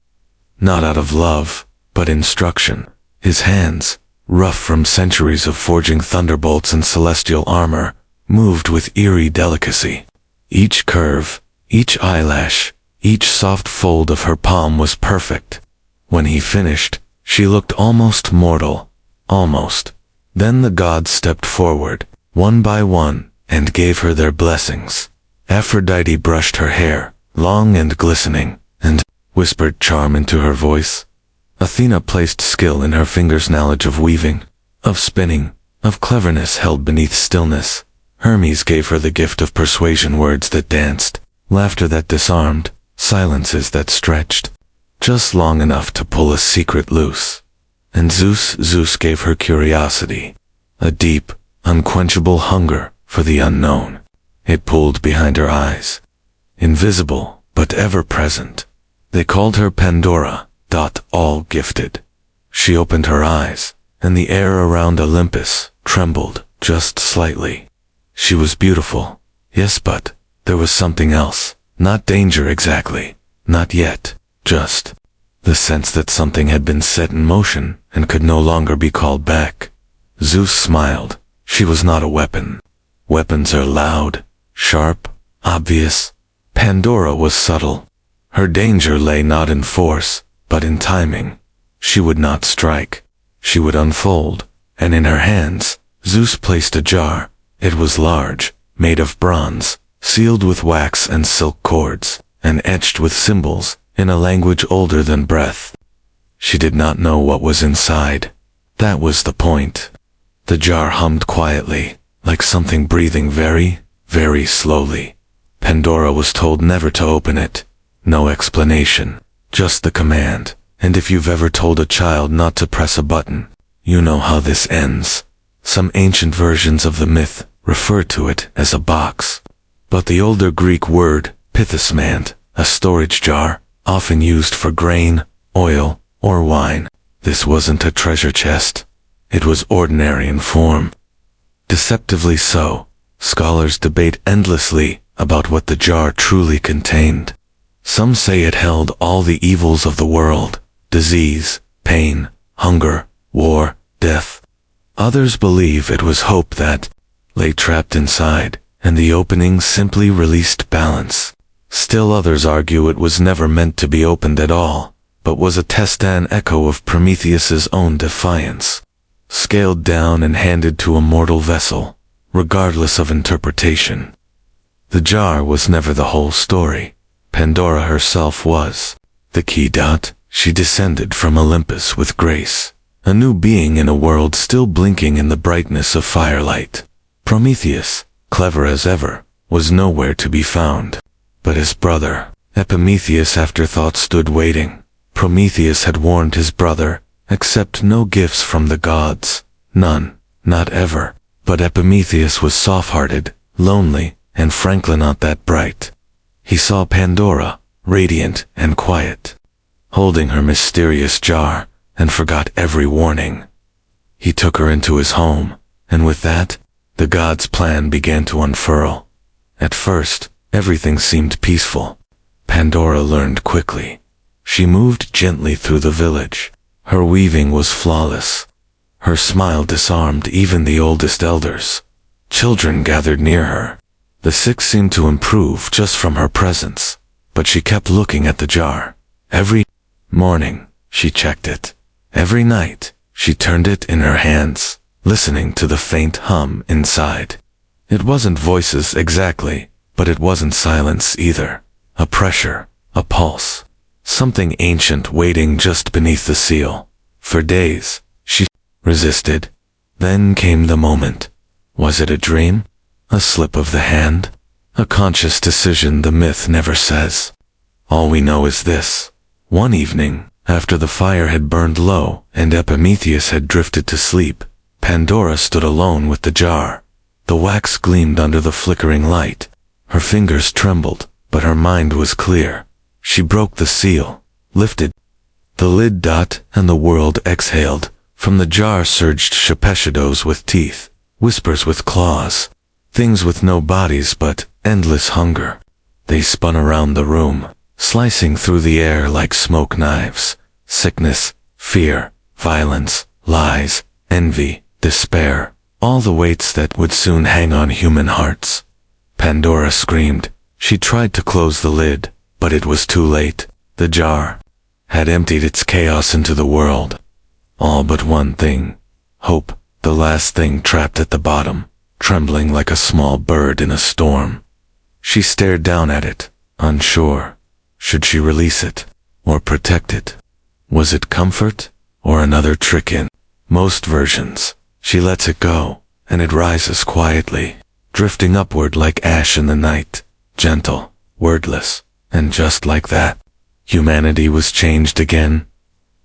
Not out of love, but instruction. His hands, rough from centuries of forging thunderbolts and celestial armor, moved with eerie delicacy. Each curve, each eyelash, each soft fold of her palm was perfect. When he finished, she looked almost mortal. Almost. Then the gods stepped forward, one by one, and gave her their blessings. Aphrodite brushed her hair, long and glistening, and whispered charm into her voice. Athena placed skill in her fingers, knowledge of weaving, of spinning, of cleverness held beneath stillness. Hermes gave her the gift of persuasion, words that danced, laughter that disarmed, silences that stretched, just long enough to pull a secret loose. And Zeus gave her curiosity, a deep, unquenchable hunger for the unknown. It pulled behind her eyes, invisible but ever present. They called her Pandora, all gifted. She opened her eyes, and the air around Olympus trembled just slightly. She was beautiful, yes, but there was something else. Not danger exactly, not yet, just the sense that something had been set in motion and could no longer be called back. Zeus smiled, She was not a weapon. Weapons are loud, sharp, obvious. Pandora was subtle. Her danger lay not in force, but in timing. She would not strike. She would unfold, and in her hands, Zeus placed a jar. It was large, made of bronze, sealed with wax and silk cords, and etched with symbols, in a language older than breath. She did not know what was inside. That was the point. The jar hummed quietly, like something breathing very, very slowly. Pandora was told never to open it. No explanation, just the command. And if you've ever told a child not to press a button, you know how this ends. Some ancient versions of the myth refer to it as a box. But the older Greek word, pithos, meant a storage jar, often used for grain, oil, or wine. This wasn't a treasure chest. It was ordinary in form. Deceptively so. Scholars debate endlessly about what the jar truly contained. Some say it held all the evils of the world: disease, pain, hunger, war, death. Others believe it was hope that lay trapped inside, and the opening simply released balance. Still others argue it was never meant to be opened at all, but was a test and echo of Prometheus's own defiance, scaled down and handed to a mortal vessel, regardless of interpretation. The jar was never the whole story. Pandora herself was the key. She descended from Olympus with grace, a new being in a world still blinking in the brightness of firelight. Prometheus, clever as ever, was nowhere to be found. But his brother, Epimetheus, afterthought, stood waiting. Prometheus had warned his brother, accept no gifts from the gods. None, not ever. But Epimetheus was soft-hearted, lonely, and frankly not that bright. He saw Pandora, radiant and quiet, holding her mysterious jar, and forgot every warning. He took her into his home, and with that, the god's plan began to unfurl. At first, everything seemed peaceful. Pandora learned quickly. She moved gently through the village. Her weaving was flawless. Her smile disarmed even the oldest elders. Children gathered near her. The sick seemed to improve just from her presence, but she kept looking at the jar. Every morning, she checked it. Every night, she turned it in her hands, listening to the faint hum inside. It wasn't voices exactly, but it wasn't silence either. A pressure, a pulse, something ancient waiting just beneath the seal. For days, she resisted. Then came the moment. Was it a dream? A slip of the hand? A conscious decision? The myth never says. All we know is this. One evening, after the fire had burned low and Epimetheus had drifted to sleep, Pandora stood alone with the jar. The wax gleamed under the flickering light. Her fingers trembled, but her mind was clear. She broke the seal, lifted the lid, and the world exhaled. From the jar surged shapeshidos with teeth, whispers with claws, things with no bodies but endless hunger. They spun around the room, slicing through the air like smoke knives. Sickness, fear, violence, lies, envy, despair, all the weights that would soon hang on human hearts. Pandora screamed. She tried to close the lid, but it was too late. The jar had emptied its chaos into the world. All but one thing. Hope, the last thing trapped at the bottom, trembling like a small bird in a storm. She stared down at it, unsure. Should she release it, or protect it? Was it comfort, or another trick? In most versions, she lets it go, and it rises quietly, drifting upward like ash in the night, gentle, wordless, and just like that, humanity was changed again.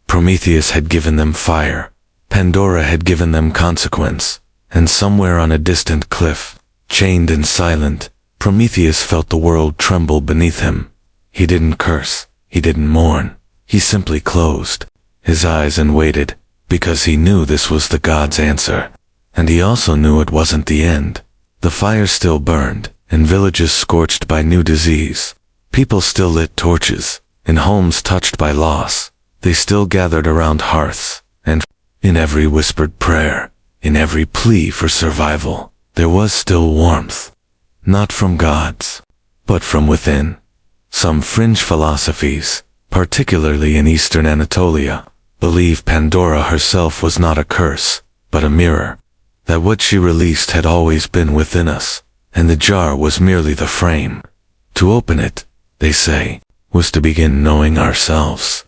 Prometheus had given them fire, Pandora had given them consequence, and somewhere on a distant cliff, chained and silent, Prometheus felt the world tremble beneath him. He didn't curse, he didn't mourn, he simply closed his eyes and waited, because he knew this was the god's answer. And he also knew it wasn't the end. The fire still burned, in villages scorched by new disease. People still lit torches, in homes touched by loss. They still gathered around hearths, and in every whispered prayer, In every plea for survival, there was still warmth. Not from gods, but from within. Some fringe philosophies, particularly in eastern Anatolia, believe Pandora herself was not a curse, but a mirror, that what she released had always been within us, and the jar was merely the frame. To open it, they say, was to begin knowing ourselves.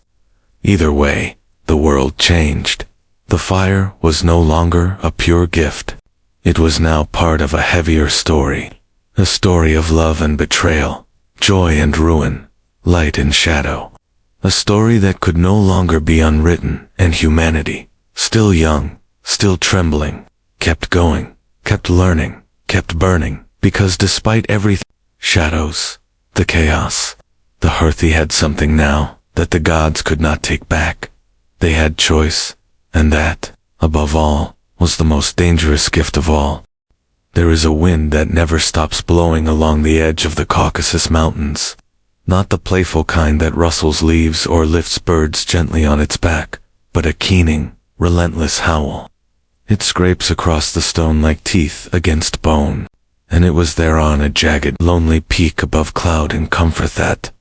Either way, the world changed. The fire was no longer a pure gift. It was now part of a heavier story. A story of love and betrayal, joy and ruin, light and shadow. A story that could no longer be unwritten, and humanity, still young, still trembling, kept going, kept learning, kept burning, because despite everything, shadows, the chaos, the earthy had something now that the gods could not take back. They had choice, and that, above all, was the most dangerous gift of all. There is a wind that never stops blowing along the edge of the Caucasus Mountains, not the playful kind that rustles leaves or lifts birds gently on its back, but a keening, relentless howl. It scrapes across the stone like teeth against bone, and it was there on a jagged, lonely peak above cloud and comfort that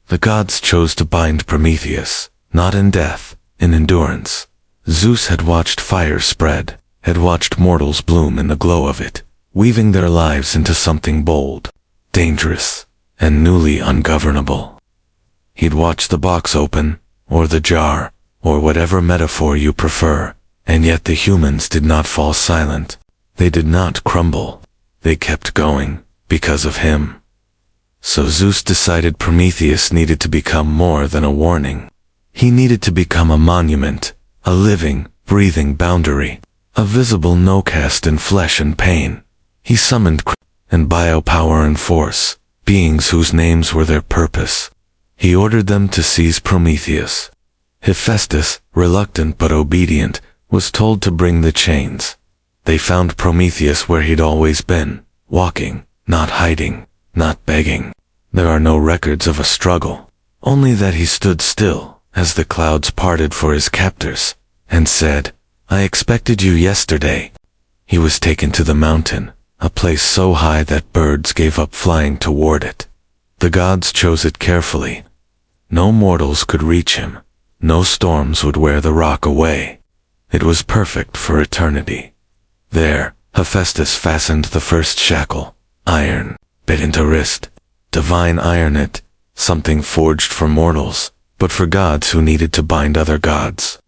the gods chose to bind Prometheus, not in death, in endurance. Zeus had watched fire spread, had watched mortals bloom in the glow of it, weaving their lives into something bold, dangerous, and newly ungovernable. He'd watched the box open, or the jar, or whatever metaphor you prefer, and yet the humans did not fall silent. They did not crumble. They kept going, because of him. So Zeus decided Prometheus needed to become more than a warning. He needed to become a monument, a living, breathing boundary, a visible no-cast in flesh and pain. He summoned and biopower and force, beings whose names were their purpose. He ordered them to seize Prometheus. Hephaestus, reluctant but obedient, was told to bring the chains. They found Prometheus where he'd always been, walking, not hiding, not begging. There are no records of a struggle, only that he stood still as the clouds parted for his captors, and said, "I expected you yesterday." He was taken to the mountain, a place so high that birds gave up flying toward it. The gods chose it carefully. No mortals could reach him. No storms would wear the rock away. It was perfect for eternity. There, Hephaestus fastened the first shackle, iron, bit into wrist, divine iron it, something forged for mortals, but for gods who needed to bind other gods.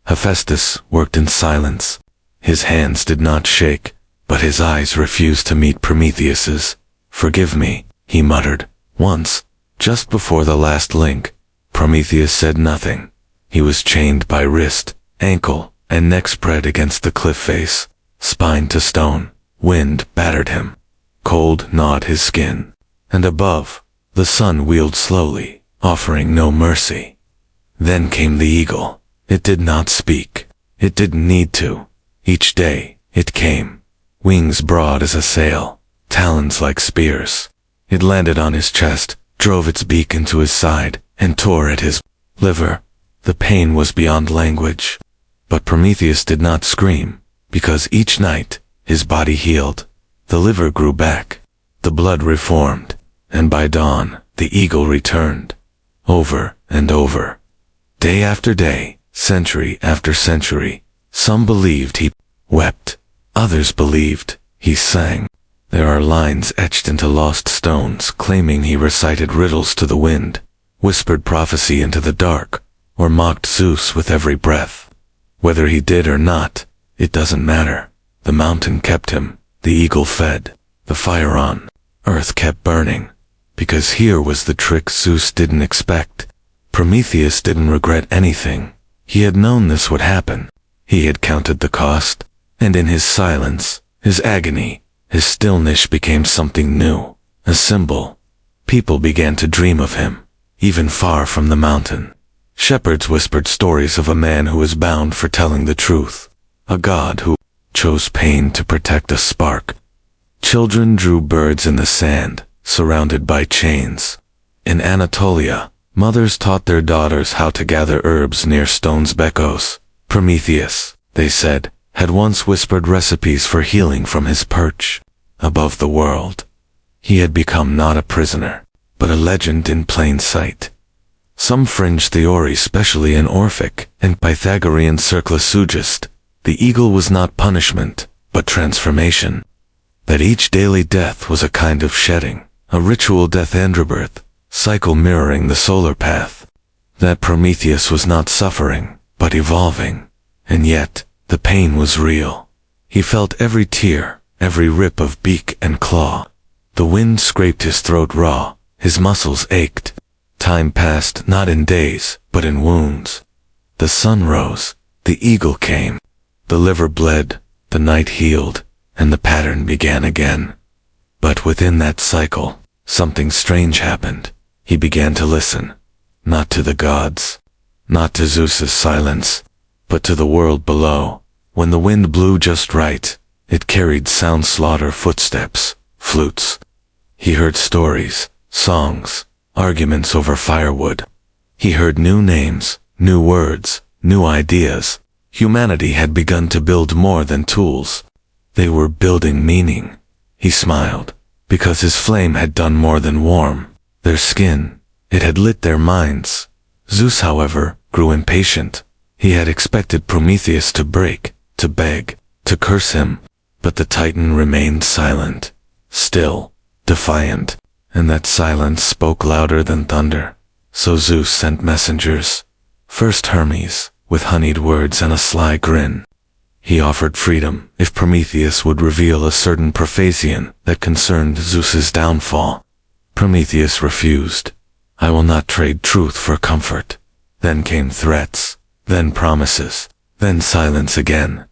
Hephaestus worked in silence. His hands did not shake, but his eyes refused to meet Prometheus's. "Forgive me," he muttered. Once, just before the last link, Prometheus said nothing. He was chained by wrist, ankle, and neck spread against the cliff face, spine to stone. Wind battered him. Cold gnawed his skin. And above, the sun wheeled slowly, offering no mercy. Then came the eagle. It did not speak. It didn't need to. Each day, it came. Wings broad as a sail, talons like spears. It landed on his chest, drove its beak into his side, and tore at his liver. The pain was beyond language. But Prometheus did not scream, because each night, his body healed. The liver grew back. The blood reformed. And by dawn, the eagle returned. Over and over. Day after day, century after century. Some believed he wept. Others believed he sang. There are lines etched into lost stones claiming he recited riddles to the wind, whispered prophecy into the dark, or mocked Zeus with every breath. Whether he did or not, it doesn't matter. The mountain kept him, the eagle fed, the fire on, earth kept burning. Because here was the trick Zeus didn't expect. Prometheus didn't regret anything. He had known this would happen. He had counted the cost, and in his silence, his agony, his stillness became something new, a symbol. People began to dream of him, even far from the mountain. Shepherds whispered stories of a man who was bound for telling the truth, a god who chose pain to protect a spark. Children drew birds in the sand, surrounded by chains. In Anatolia, mothers taught their daughters how to gather herbs near stones' bekos. Prometheus, they said, had once whispered recipes for healing from his perch above the world. He had become not a prisoner, but a legend in plain sight. Some fringe theories, especially in Orphic and Pythagorean circles, suggest the eagle was not punishment, but transformation. That each daily death was a kind of shedding, a ritual death and rebirth, cycle mirroring the solar path. That Prometheus was not suffering, but evolving. And yet, the pain was real. He felt every tear, every rip of beak and claw. The wind scraped his throat raw, his muscles ached. Time passed not in days, but in wounds. The sun rose, the eagle came. The liver bled, the night healed, and the pattern began again. But within that cycle, something strange happened. He began to listen, not to the gods, not to Zeus's silence, but to the world below. When the wind blew just right, it carried sound, slaughter, footsteps, flutes. He heard stories, songs, arguments over firewood. He heard new names, new words, new ideas. Humanity had begun to build more than tools. They were building meaning. He smiled, because his flame had done more than warm their skin. It had lit their minds. Zeus, however, grew impatient. He had expected Prometheus to break, to beg, to curse him, but the Titan remained silent, still, defiant, and that silence spoke louder than thunder. So Zeus sent messengers. First Hermes, with honeyed words and a sly grin. He offered freedom if Prometheus would reveal a certain prophecy that concerned Zeus's downfall. Prometheus refused. I will not trade truth for comfort. Then came threats, then promises, then silence again.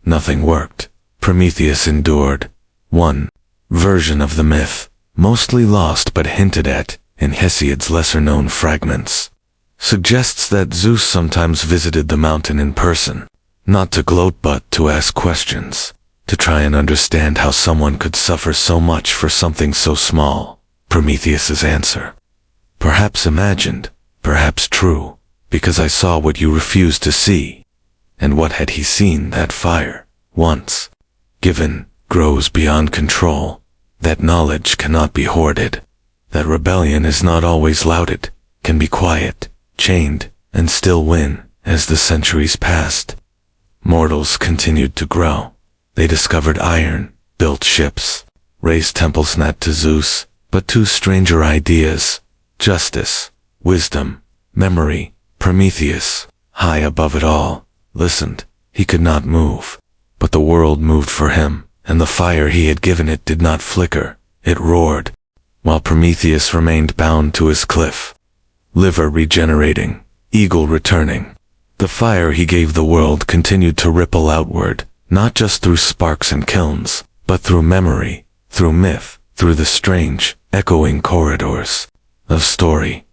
Nothing worked. Prometheus endured. One version of the myth, mostly lost but hinted at in Hesiod's lesser-known fragments, suggests that Zeus sometimes visited the mountain in person, not to gloat but to ask questions, to try and understand how someone could suffer so much for something so small. Prometheus's answer: perhaps imagined, perhaps true, because I saw what you refused to see. And what had he seen? That fire, once given, grows beyond control. That knowledge cannot be hoarded. That rebellion is not always lauded, can be quiet, chained, and still win. As the centuries passed, mortals continued to grow. They discovered iron, built ships, raised temples not to Zeus, but to stranger ideas: justice, wisdom, memory. Prometheus, high above it all, listened. He could not move, but the world moved for him, and the fire he had given it did not flicker. It roared, while Prometheus remained bound to his cliff. Liver regenerating, eagle returning. The fire he gave the world continued to ripple outward, not just through sparks and kilns, but through memory, through myth, through the strange, echoing corridors of story.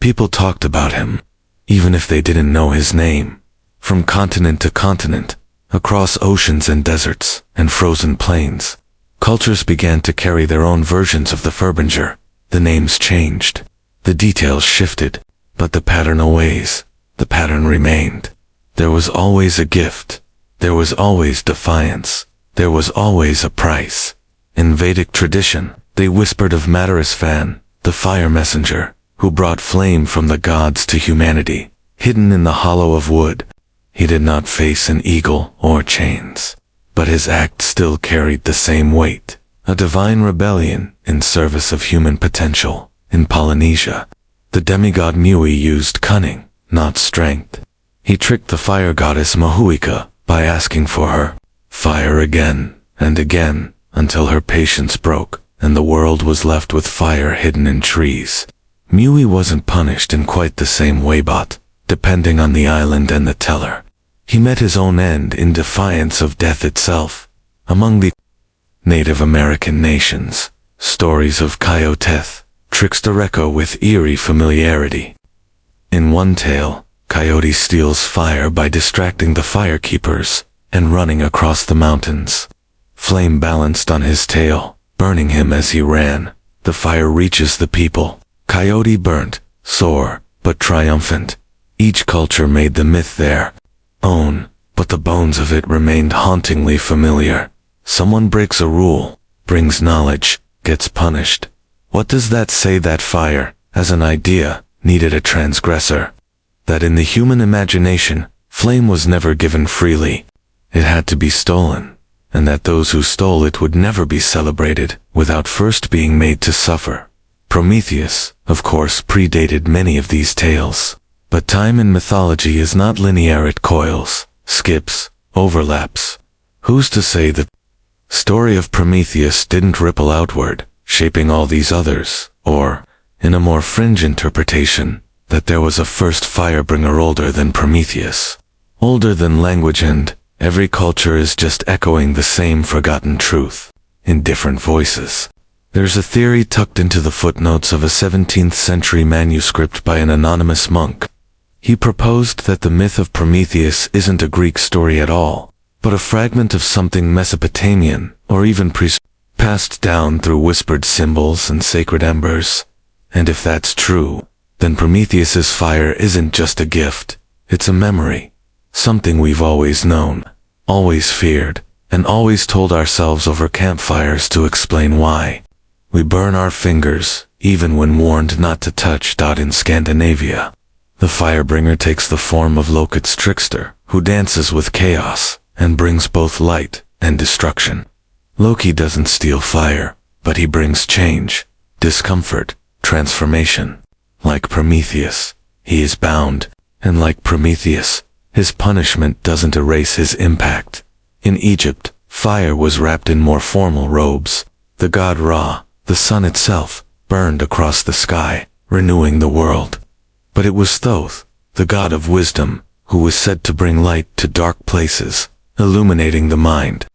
People talked about him, even if they didn't know his name. From continent to continent, across oceans and deserts and frozen plains, cultures began to carry their own versions of the Firbinger. The names changed, the details shifted, but the pattern always, the pattern remained. There was always a gift. There was always defiance. There was always a price. In Vedic tradition, they whispered of Matarasvan, the fire messenger, who brought flame from the gods to humanity, hidden in the hollow of wood. He did not face an eagle or chains, but his act still carried the same weight, a divine rebellion in service of human potential. In Polynesia, the demigod Mui used cunning, not strength. He tricked the fire goddess Mahuika by asking for her fire again and again, until her patience broke and the world was left with fire hidden in trees. Mui wasn't punished in quite the same way, but, depending on the island and the teller, he met his own end in defiance of death itself. Among the Native American nations, stories of Coyoteth trickster echo with eerie familiarity. In one tale, Coyote steals fire by distracting the firekeepers and running across the mountains. Flame balanced on his tail, burning him as he ran. The fire reaches the people. Coyote burnt, sore, but triumphant. Each culture made the myth their own, but the bones of it remained hauntingly familiar. Someone breaks a rule, brings knowledge, gets punished. What does that say? That fire, as an idea, needed a transgressor? That in the human imagination, flame was never given freely. It had to be stolen, and that those who stole it would never be celebrated without first being made to suffer. Prometheus, of course, predated many of these tales. But time in mythology is not linear. It coils, skips, overlaps. Who's to say the story of Prometheus didn't ripple outward, shaping all these others, or, in a more fringe interpretation, that there was a first firebringer older than Prometheus, older than language, and every culture is just echoing the same forgotten truth, in different voices. There's a theory tucked into the footnotes of a 17th century manuscript by an anonymous monk. He proposed that the myth of Prometheus isn't a Greek story at all, but a fragment of something Mesopotamian, or even passed down through whispered symbols and sacred embers. And if that's true, then Prometheus's fire isn't just a gift, it's a memory. Something we've always known, always feared, and always told ourselves over campfires to explain why. We burn our fingers, even when warned not to touch. In Scandinavia, the firebringer takes the form of Loki's trickster, who dances with chaos, and brings both light and destruction. Loki doesn't steal fire, but he brings change, discomfort, transformation. Like Prometheus, he is bound, and like Prometheus, his punishment doesn't erase his impact. In Egypt, fire was wrapped in more formal robes. The god Ra, the sun itself, burned across the sky, renewing the world. But it was Thoth, the god of wisdom, who was said to bring light to dark places, illuminating the mind.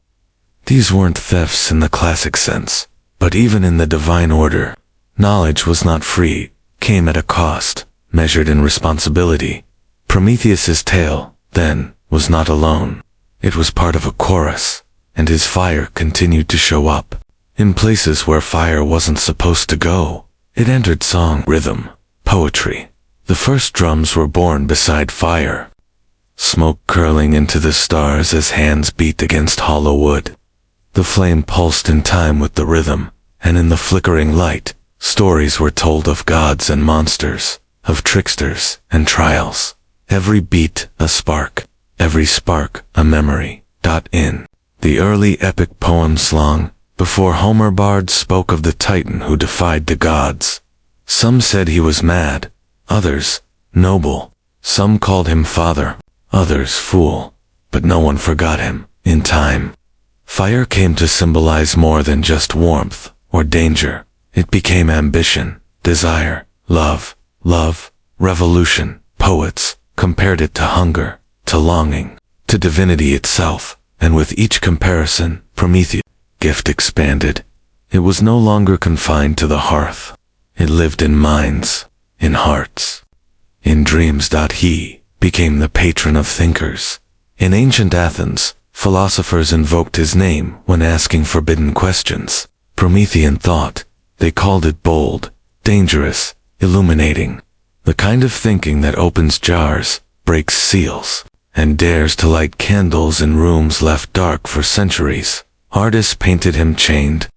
These weren't thefts in the classic sense, but even in the divine order, knowledge was not free, came at a cost, measured in responsibility. Prometheus's tale, then, was not alone. It was part of a chorus, and his fire continued to show up. In places where fire wasn't supposed to go, it entered song, rhythm, poetry. The first drums were born beside fire, smoke curling into the stars as hands beat against hollow wood. The flame pulsed in time with the rhythm, and in the flickering light, stories were told of gods and monsters, of tricksters and trials. Every beat a spark, every spark a memory. In the early epic poem Song, before Homer bards spoke of the Titan who defied the gods. Some said he was mad, others, noble. Some called him father, others fool, but no one forgot him. In time, fire came to symbolize more than just warmth or danger. It became ambition, desire, love, revolution. Poets compared it to hunger, to longing, to divinity itself, and with each comparison, Prometheus' gift expanded. It was no longer confined to the hearth. It lived in minds, in hearts, in dreams. He became the patron of thinkers. In ancient Athens, philosophers invoked his name when asking forbidden questions. Promethean thought. They called it bold, dangerous, illuminating. The kind of thinking that opens jars, breaks seals, and dares to light candles in rooms left dark for centuries. Artists painted him chained.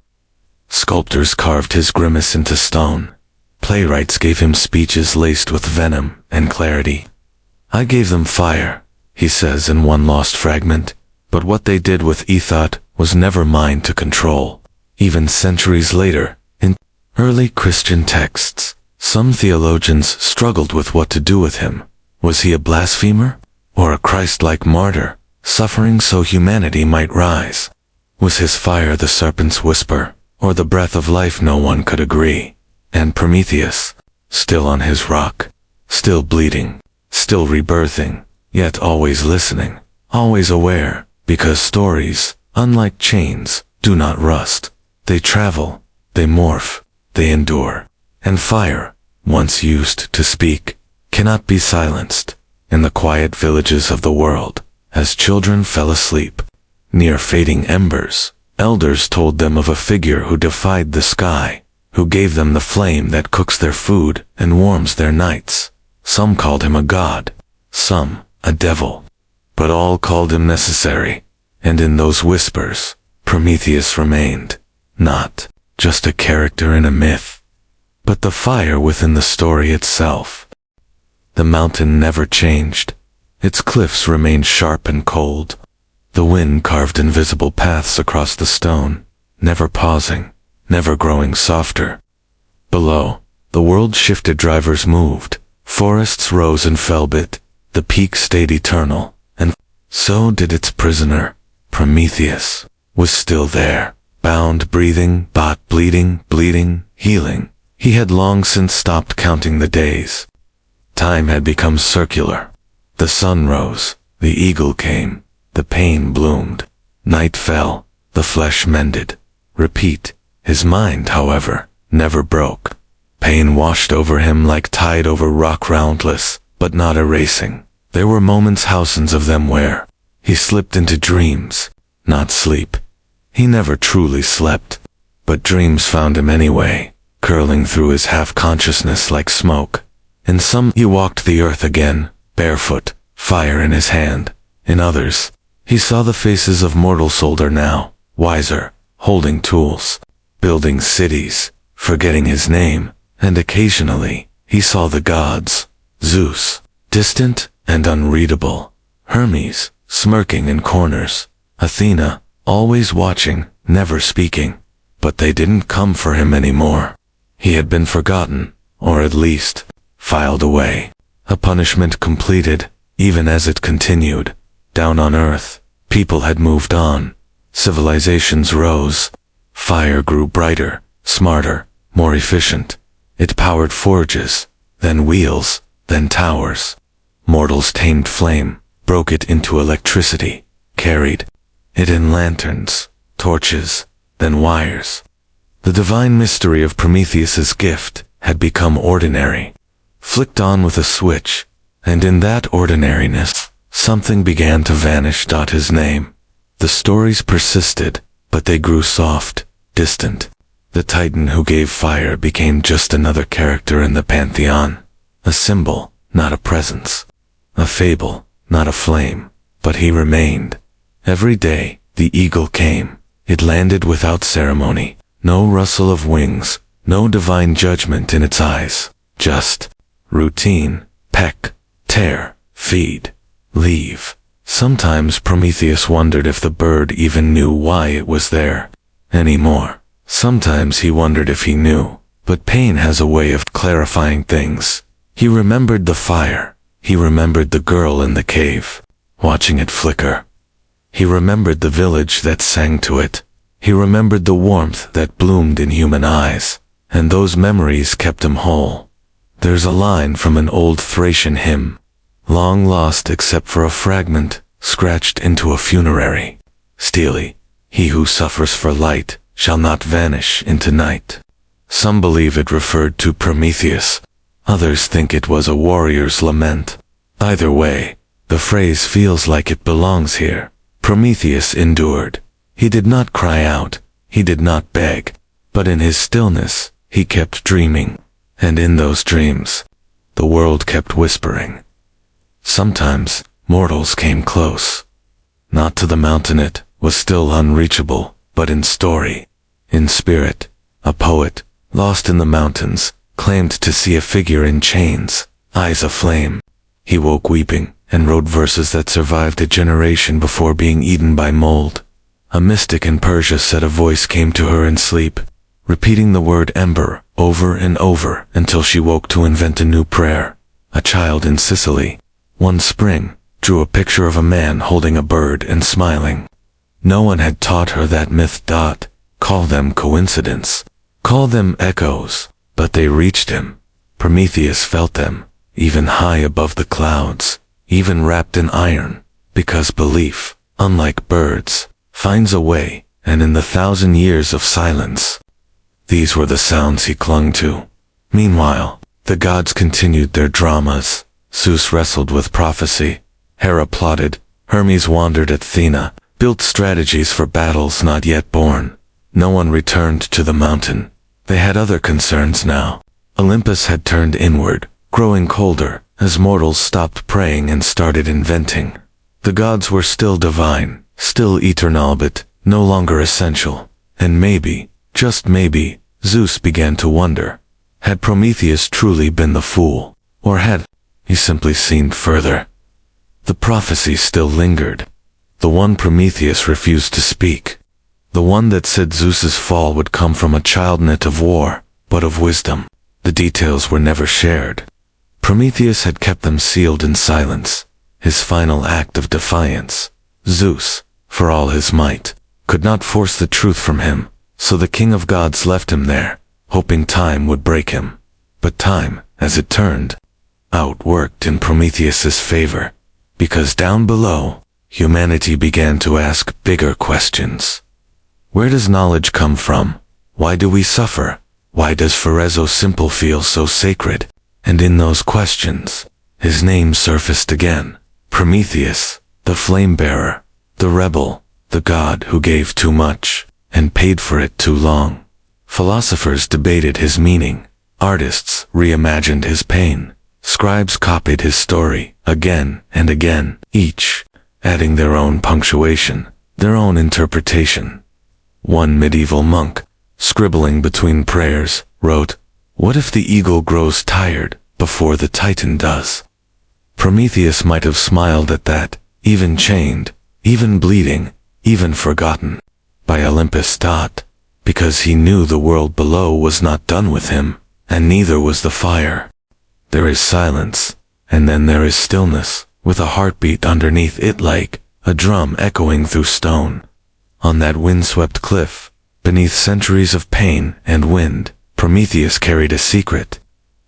Sculptors carved his grimace into stone. Playwrights gave him speeches laced with venom and clarity. I gave them fire, he says in one lost fragment, but what they did with ethot was never mine to control. Even centuries later, in early Christian texts, some theologians struggled with what to do with him. Was he a blasphemer? Or a Christ-like martyr, suffering so humanity might rise? Was his fire the serpent's whisper, or the breath of life? No one could agree. And Prometheus, still on his rock, still bleeding, still rebirthing, yet always listening, always aware, because stories, unlike chains, do not rust. They travel, they morph, they endure. And fire, once used to speak, cannot be silenced. In the quiet villages of the world, as children fell asleep, near fading embers, elders told them of a figure who defied the sky, who gave them the flame that cooks their food and warms their nights. Some called him a god, some a devil. but all called him necessary, and in those whispers, Prometheus remained, not just a character in a myth, but the fire within the story itself. The mountain never changed. Its cliffs remained sharp and cold. The wind carved invisible paths across the stone, never pausing, never growing softer. Below, the world shifted, drivers moved, forests rose and fell, but the peak stayed eternal, and so did its prisoner. Prometheus was still there, bound, breathing, but bleeding, bleeding, healing. He had long since stopped counting the days. Time had become circular. The sun rose, the eagle came, the pain bloomed. Night fell, the flesh mended. Repeat. His mind, however, never broke. Pain washed over him like tide over rock, roundless, but not erasing. There were moments, thousands of them, where he slipped into dreams, not sleep. He never truly slept, but dreams found him anyway, curling through his half-consciousness like smoke. In some, he walked the earth again, barefoot, fire in his hand. In others, he saw the faces of mortals, older now, wiser, holding tools, building cities, forgetting his name, and occasionally, he saw the gods. Zeus, distant and unreadable. Hermes, smirking in corners. Athena, always watching, never speaking. But they didn't come for him anymore. He had been forgotten, or at least, filed away. A punishment completed, even as it continued. Down on earth, people had moved on. Civilizations rose. Fire grew brighter, smarter, more efficient. It powered forges, then wheels, then towers. Mortals tamed flame, broke it into electricity, carried it in lanterns, torches, then wires. The divine mystery of Prometheus's gift had become ordinary, flicked on with a switch, and in that ordinariness, something began to vanish. His name. The stories persisted, but they grew soft, distant. The titan who gave fire became just another character in the pantheon, a symbol, not a presence, a fable, not a flame, but he remained. Every day, the eagle came. It landed without ceremony, no rustle of wings, no divine judgment in its eyes, just routine, peck, tear, feed, leave. Sometimes Prometheus wondered if the bird even knew why it was there anymore. Sometimes he wondered if he knew, but pain has a way of clarifying things. He remembered the fire. He remembered the girl in the cave, watching it flicker. He remembered the village that sang to it. He remembered the warmth that bloomed in human eyes, and those memories kept him whole. There's a line from an old Thracian hymn, long lost except for a fragment, scratched into a funerary. Steely, he who suffers for light shall not vanish into night. Some believe it referred to Prometheus. Others think it was a warrior's lament. Either way, the phrase feels like it belongs here. Prometheus endured. He did not cry out. He did not beg. But in his stillness, he kept dreaming. And in those dreams, the world kept whispering. Sometimes, mortals came close. Not to the mountain, it was still unreachable, but in story, in spirit. A poet, lost in the mountains, claimed to see a figure in chains, eyes aflame. He woke weeping, and wrote verses that survived a generation before being eaten by mold. A mystic in Persia said a voice came to her in sleep, repeating the word ember over and over until she woke to invent a new prayer. A child in Sicily, one spring, drew a picture of a man holding a bird and smiling. No one had taught her that myth. Call them coincidence, call them echoes, but they reached him. Prometheus felt them, even high above the clouds, even wrapped in iron, because belief, unlike birds, finds a way, and in the 1,000 years of silence, these were the sounds he clung to. Meanwhile, the gods continued their dramas. Zeus wrestled with prophecy. Hera plotted. Hermes wandered at Athena, built strategies for battles not yet born. No one returned to the mountain. They had other concerns now. Olympus had turned inward, growing colder, as mortals stopped praying and started inventing. The gods were still divine, still eternal, but no longer essential. And maybe, just maybe, Zeus began to wonder, had Prometheus truly been the fool, or had he simply seen further? The prophecy still lingered. The one Prometheus refused to speak. The one that said Zeus's fall would come from a child not of war, but of wisdom. The details were never shared. Prometheus had kept them sealed in silence, his final act of defiance. Zeus, for all his might, could not force the truth from him, so the king of gods left him there, hoping time would break him. But time, as it turned out, worked in Prometheus's favor, because down below, humanity began to ask bigger questions. Where does knowledge come from? Why do we suffer? Why does Pharezo Simple feel so sacred? And in those questions, his name surfaced again. Prometheus, the flame-bearer, the rebel, the god who gave too much and paid for it too long. Philosophers debated his meaning. Artists reimagined his pain. Scribes copied his story again and again, each adding their own punctuation, their own interpretation. One medieval monk, scribbling between prayers, wrote, "What if the eagle grows tired before the titan does?" Prometheus might have smiled at that, even chained, even bleeding, even forgotten by Olympus. Because he knew the world below was not done with him, and neither was the fire. There is silence, and then there is stillness, with a heartbeat underneath it like a drum echoing through stone. On that windswept cliff, beneath centuries of pain and wind, Prometheus carried a secret.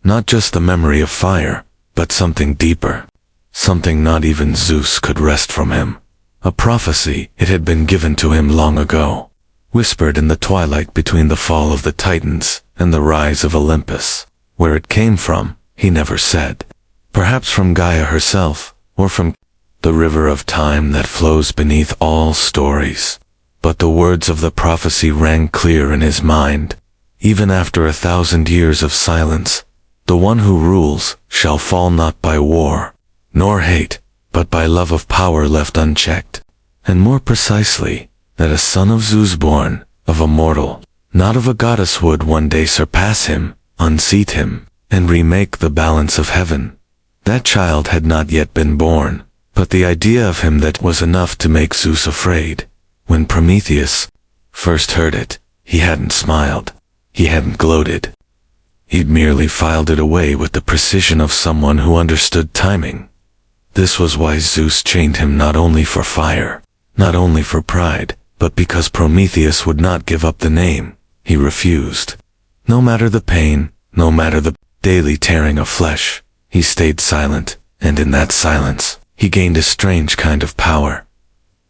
Not just the memory of fire, but something deeper. Something not even Zeus could wrest from him. A prophecy it had been given to him long ago, whispered in the twilight between the fall of the Titans and the rise of Olympus. Where it came from, he never said. Perhaps from Gaia herself, or from the river of time that flows beneath all stories. But the words of the prophecy rang clear in his mind. Even after 1,000 years of silence, the one who rules shall fall not by war, nor hate, but by love of power left unchecked. And more precisely, that a son of Zeus born, of a mortal, not of a goddess, would one day surpass him, unseat him, and remake the balance of heaven. That child had not yet been born, but the idea of him that was enough to make Zeus afraid. When Prometheus first heard it, he hadn't smiled. He hadn't gloated. He'd merely filed it away with the precision of someone who understood timing. This was why Zeus chained him, not only for fire, not only for pride, but because Prometheus would not give up the name. He refused. No matter the pain, no matter the daily tearing of flesh, he stayed silent, and in that silence, he gained a strange kind of power.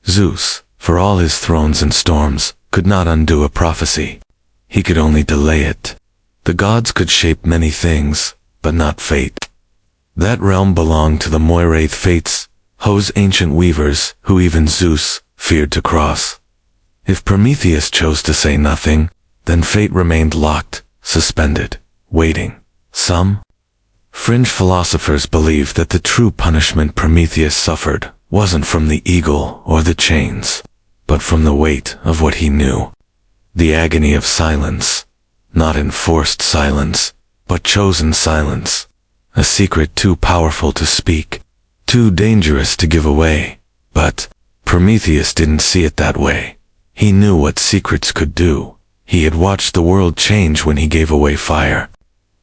Zeus, for all his thrones and storms, could not undo a prophecy. He could only delay it. The gods could shape many things, but not fate. That realm belonged to the Moirath Fates, those ancient weavers who even Zeus feared to cross. If Prometheus chose to say nothing, then fate remained locked, suspended, waiting. Some fringe philosophers believed that the true punishment Prometheus suffered wasn't from the eagle or the chains, but from the weight of what he knew. The agony of silence, not enforced silence, but chosen silence. A secret too powerful to speak, too dangerous to give away. But Prometheus didn't see it that way. He knew what secrets could do. He had watched the world change when he gave away fire.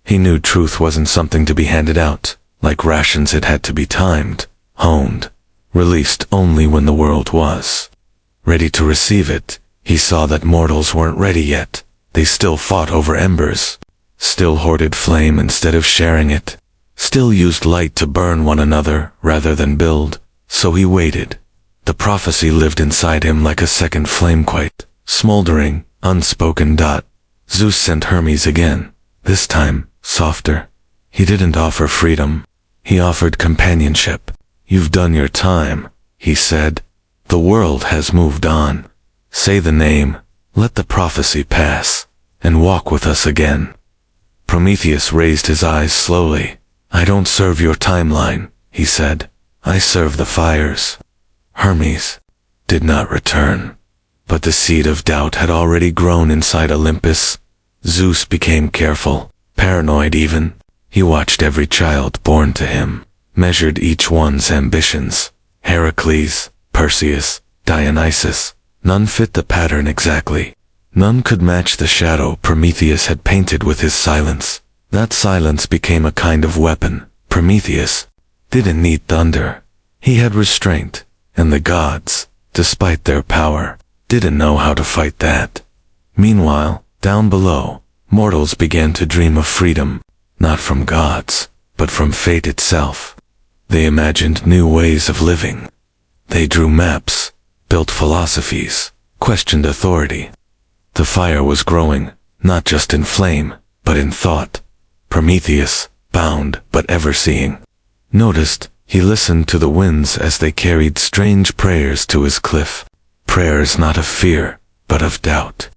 He knew truth wasn't something to be handed out. Like rations, it had to be timed, honed, released only when the world was ready to receive it. He saw that mortals weren't ready yet. They still fought over embers, still hoarded flame instead of sharing it, still used light to burn one another rather than build. So he waited. The prophecy lived inside him like a second flame, quite smoldering, unspoken. Zeus sent Hermes again, this time softer. He didn't offer freedom. He offered companionship. "You've done your time," he said. "The world has moved on. Say the name, let the prophecy pass, and walk with us again." Prometheus raised his eyes slowly. "I don't serve your timeline," he said. "I serve the fires." Hermes, did not return. But the seed of doubt had already grown inside Olympus. Zeus became careful, paranoid even. He watched every child born to him, measured each one's ambitions. Heracles, Perseus, Dionysus, none fit the pattern exactly. None could match the shadow Prometheus had painted with his silence. That silence became a kind of weapon. Prometheus didn't need thunder. He had restraint, and the gods, despite their power, didn't know how to fight that. Meanwhile, down below, mortals began to dream of freedom, not from gods, but from fate itself. They imagined new ways of living. They drew maps, built philosophies, questioned authority. The fire was growing, not just in flame, but in thought. Prometheus, bound but ever-seeing, noticed. He listened to the winds as they carried strange prayers to his cliff. Prayers not of fear, but of doubt.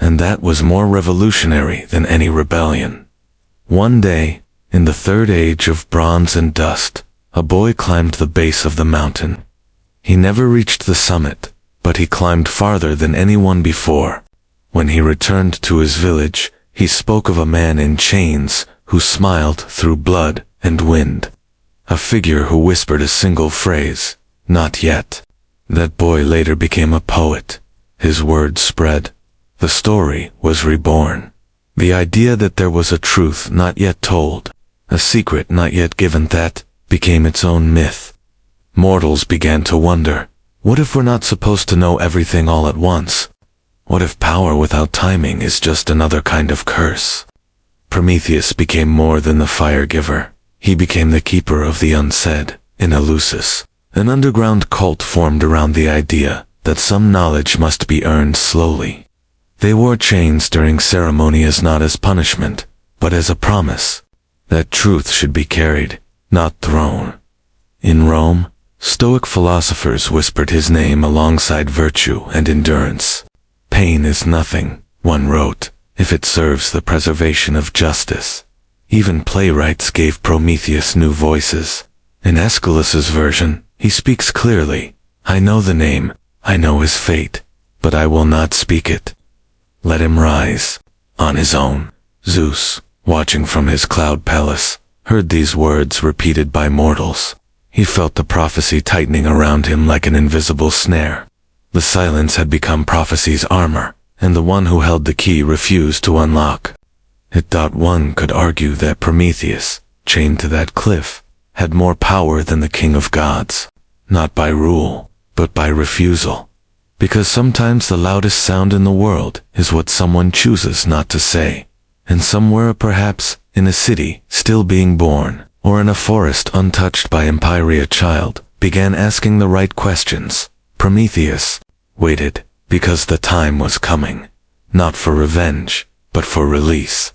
And that was more revolutionary than any rebellion. One day, in the third age of bronze and dust, a boy climbed the base of the mountain. He never reached the summit, but he climbed farther than anyone before. When he returned to his village, he spoke of a man in chains who smiled through blood and wind. A figure who whispered a single phrase, "Not yet." That boy later became a poet. His words spread. The story was reborn. The idea that there was a truth not yet told, a secret not yet given, that became its own myth. Mortals began to wonder, what if we're not supposed to know everything all at once? What if power without timing is just another kind of curse? Prometheus became more than the fire giver. He became the keeper of the unsaid. In Eleusis, an underground cult formed around the idea that some knowledge must be earned slowly. They wore chains during ceremonies not as punishment, but as a promise that truth should be carried, not thrown. In Rome, Stoic philosophers whispered his name alongside virtue and endurance. Pain is nothing, one wrote, if it serves the preservation of justice. Even playwrights gave Prometheus new voices. In Aeschylus's version, he speaks clearly, "I know the name, I know his fate, but I will not speak it. Let him rise." On his own, Zeus, watching from his cloud palace, heard these words repeated by mortals. He felt the prophecy tightening around him like an invisible snare. The silence had become prophecy's armor, and the one who held the key refused to unlock. It thought one could argue that Prometheus, chained to that cliff, had more power than the king of gods, not by rule, but by refusal. Because sometimes the loudest sound in the world is what someone chooses not to say. And somewhere, perhaps, in a city still being born, or in a forest untouched by empire, a child began asking the right questions. Prometheus waited because the time was coming, not for revenge, but for release.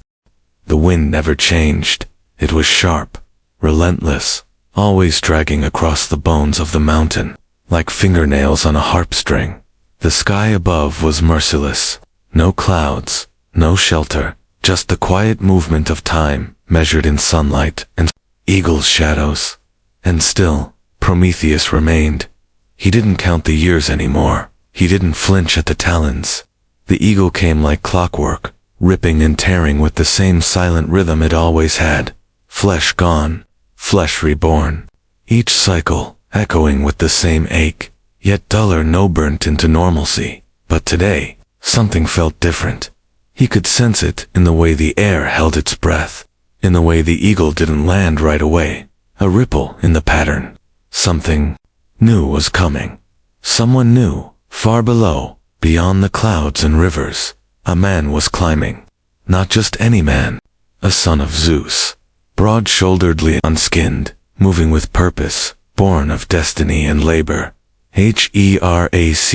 The wind never changed. It was sharp, relentless, always dragging across the bones of the mountain, like fingernails on a harp string. The sky above was merciless. No clouds, no shelter, just the quiet movement of time, measured in sunlight and eagles' shadows. And still, Prometheus remained. He didn't count the years anymore. He didn't flinch at the talons. The eagle came like clockwork, ripping and tearing with the same silent rhythm it always had. Flesh gone, flesh reborn. Each cycle echoing with the same ache, yet duller, no burnt into normalcy. But today, something felt different. He could sense it in the way the air held its breath, in the way the eagle didn't land right away. A ripple in the pattern. Something new was coming. Someone new, far below, beyond the clouds and rivers. A man was climbing. Not just any man. A son of Zeus. Broad-shoulderedly unskinned, moving with purpose, born of destiny and labor. Heracles.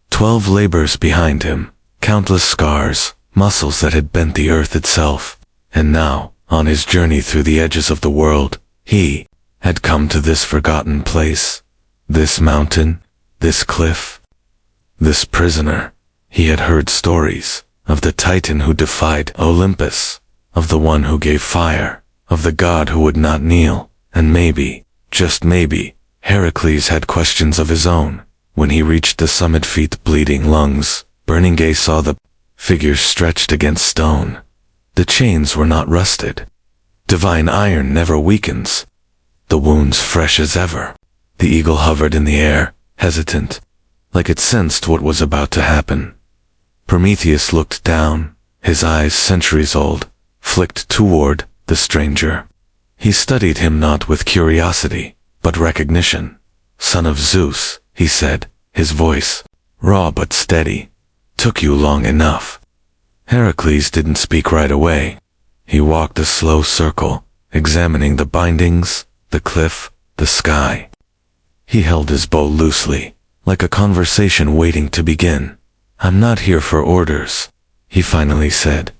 12 labors behind him. Countless scars, muscles that had bent the earth itself. And now, on his journey through the edges of the world, he had come to this forgotten place. This mountain, this cliff, this prisoner. He had heard stories of the Titan who defied Olympus, of the one who gave fire, of the god who would not kneel, and maybe, just maybe, Heracles had questions of his own. When he reached the summit, feet bleeding, lungs burning, gaze saw the figures stretched against stone. The chains were not rusted. Divine iron never weakens. The wounds fresh as ever. The eagle hovered in the air, hesitant, like it sensed what was about to happen. Prometheus looked down, his eyes centuries old, flicked toward the stranger. He studied him not with curiosity, but recognition. Son of Zeus, he said, his voice, raw but steady. Took you long enough. Heracles didn't speak right away. He walked a slow circle, examining the bindings, the cliff, the sky. He held his bow loosely, like a conversation waiting to begin. I'm not here for orders, he finally said.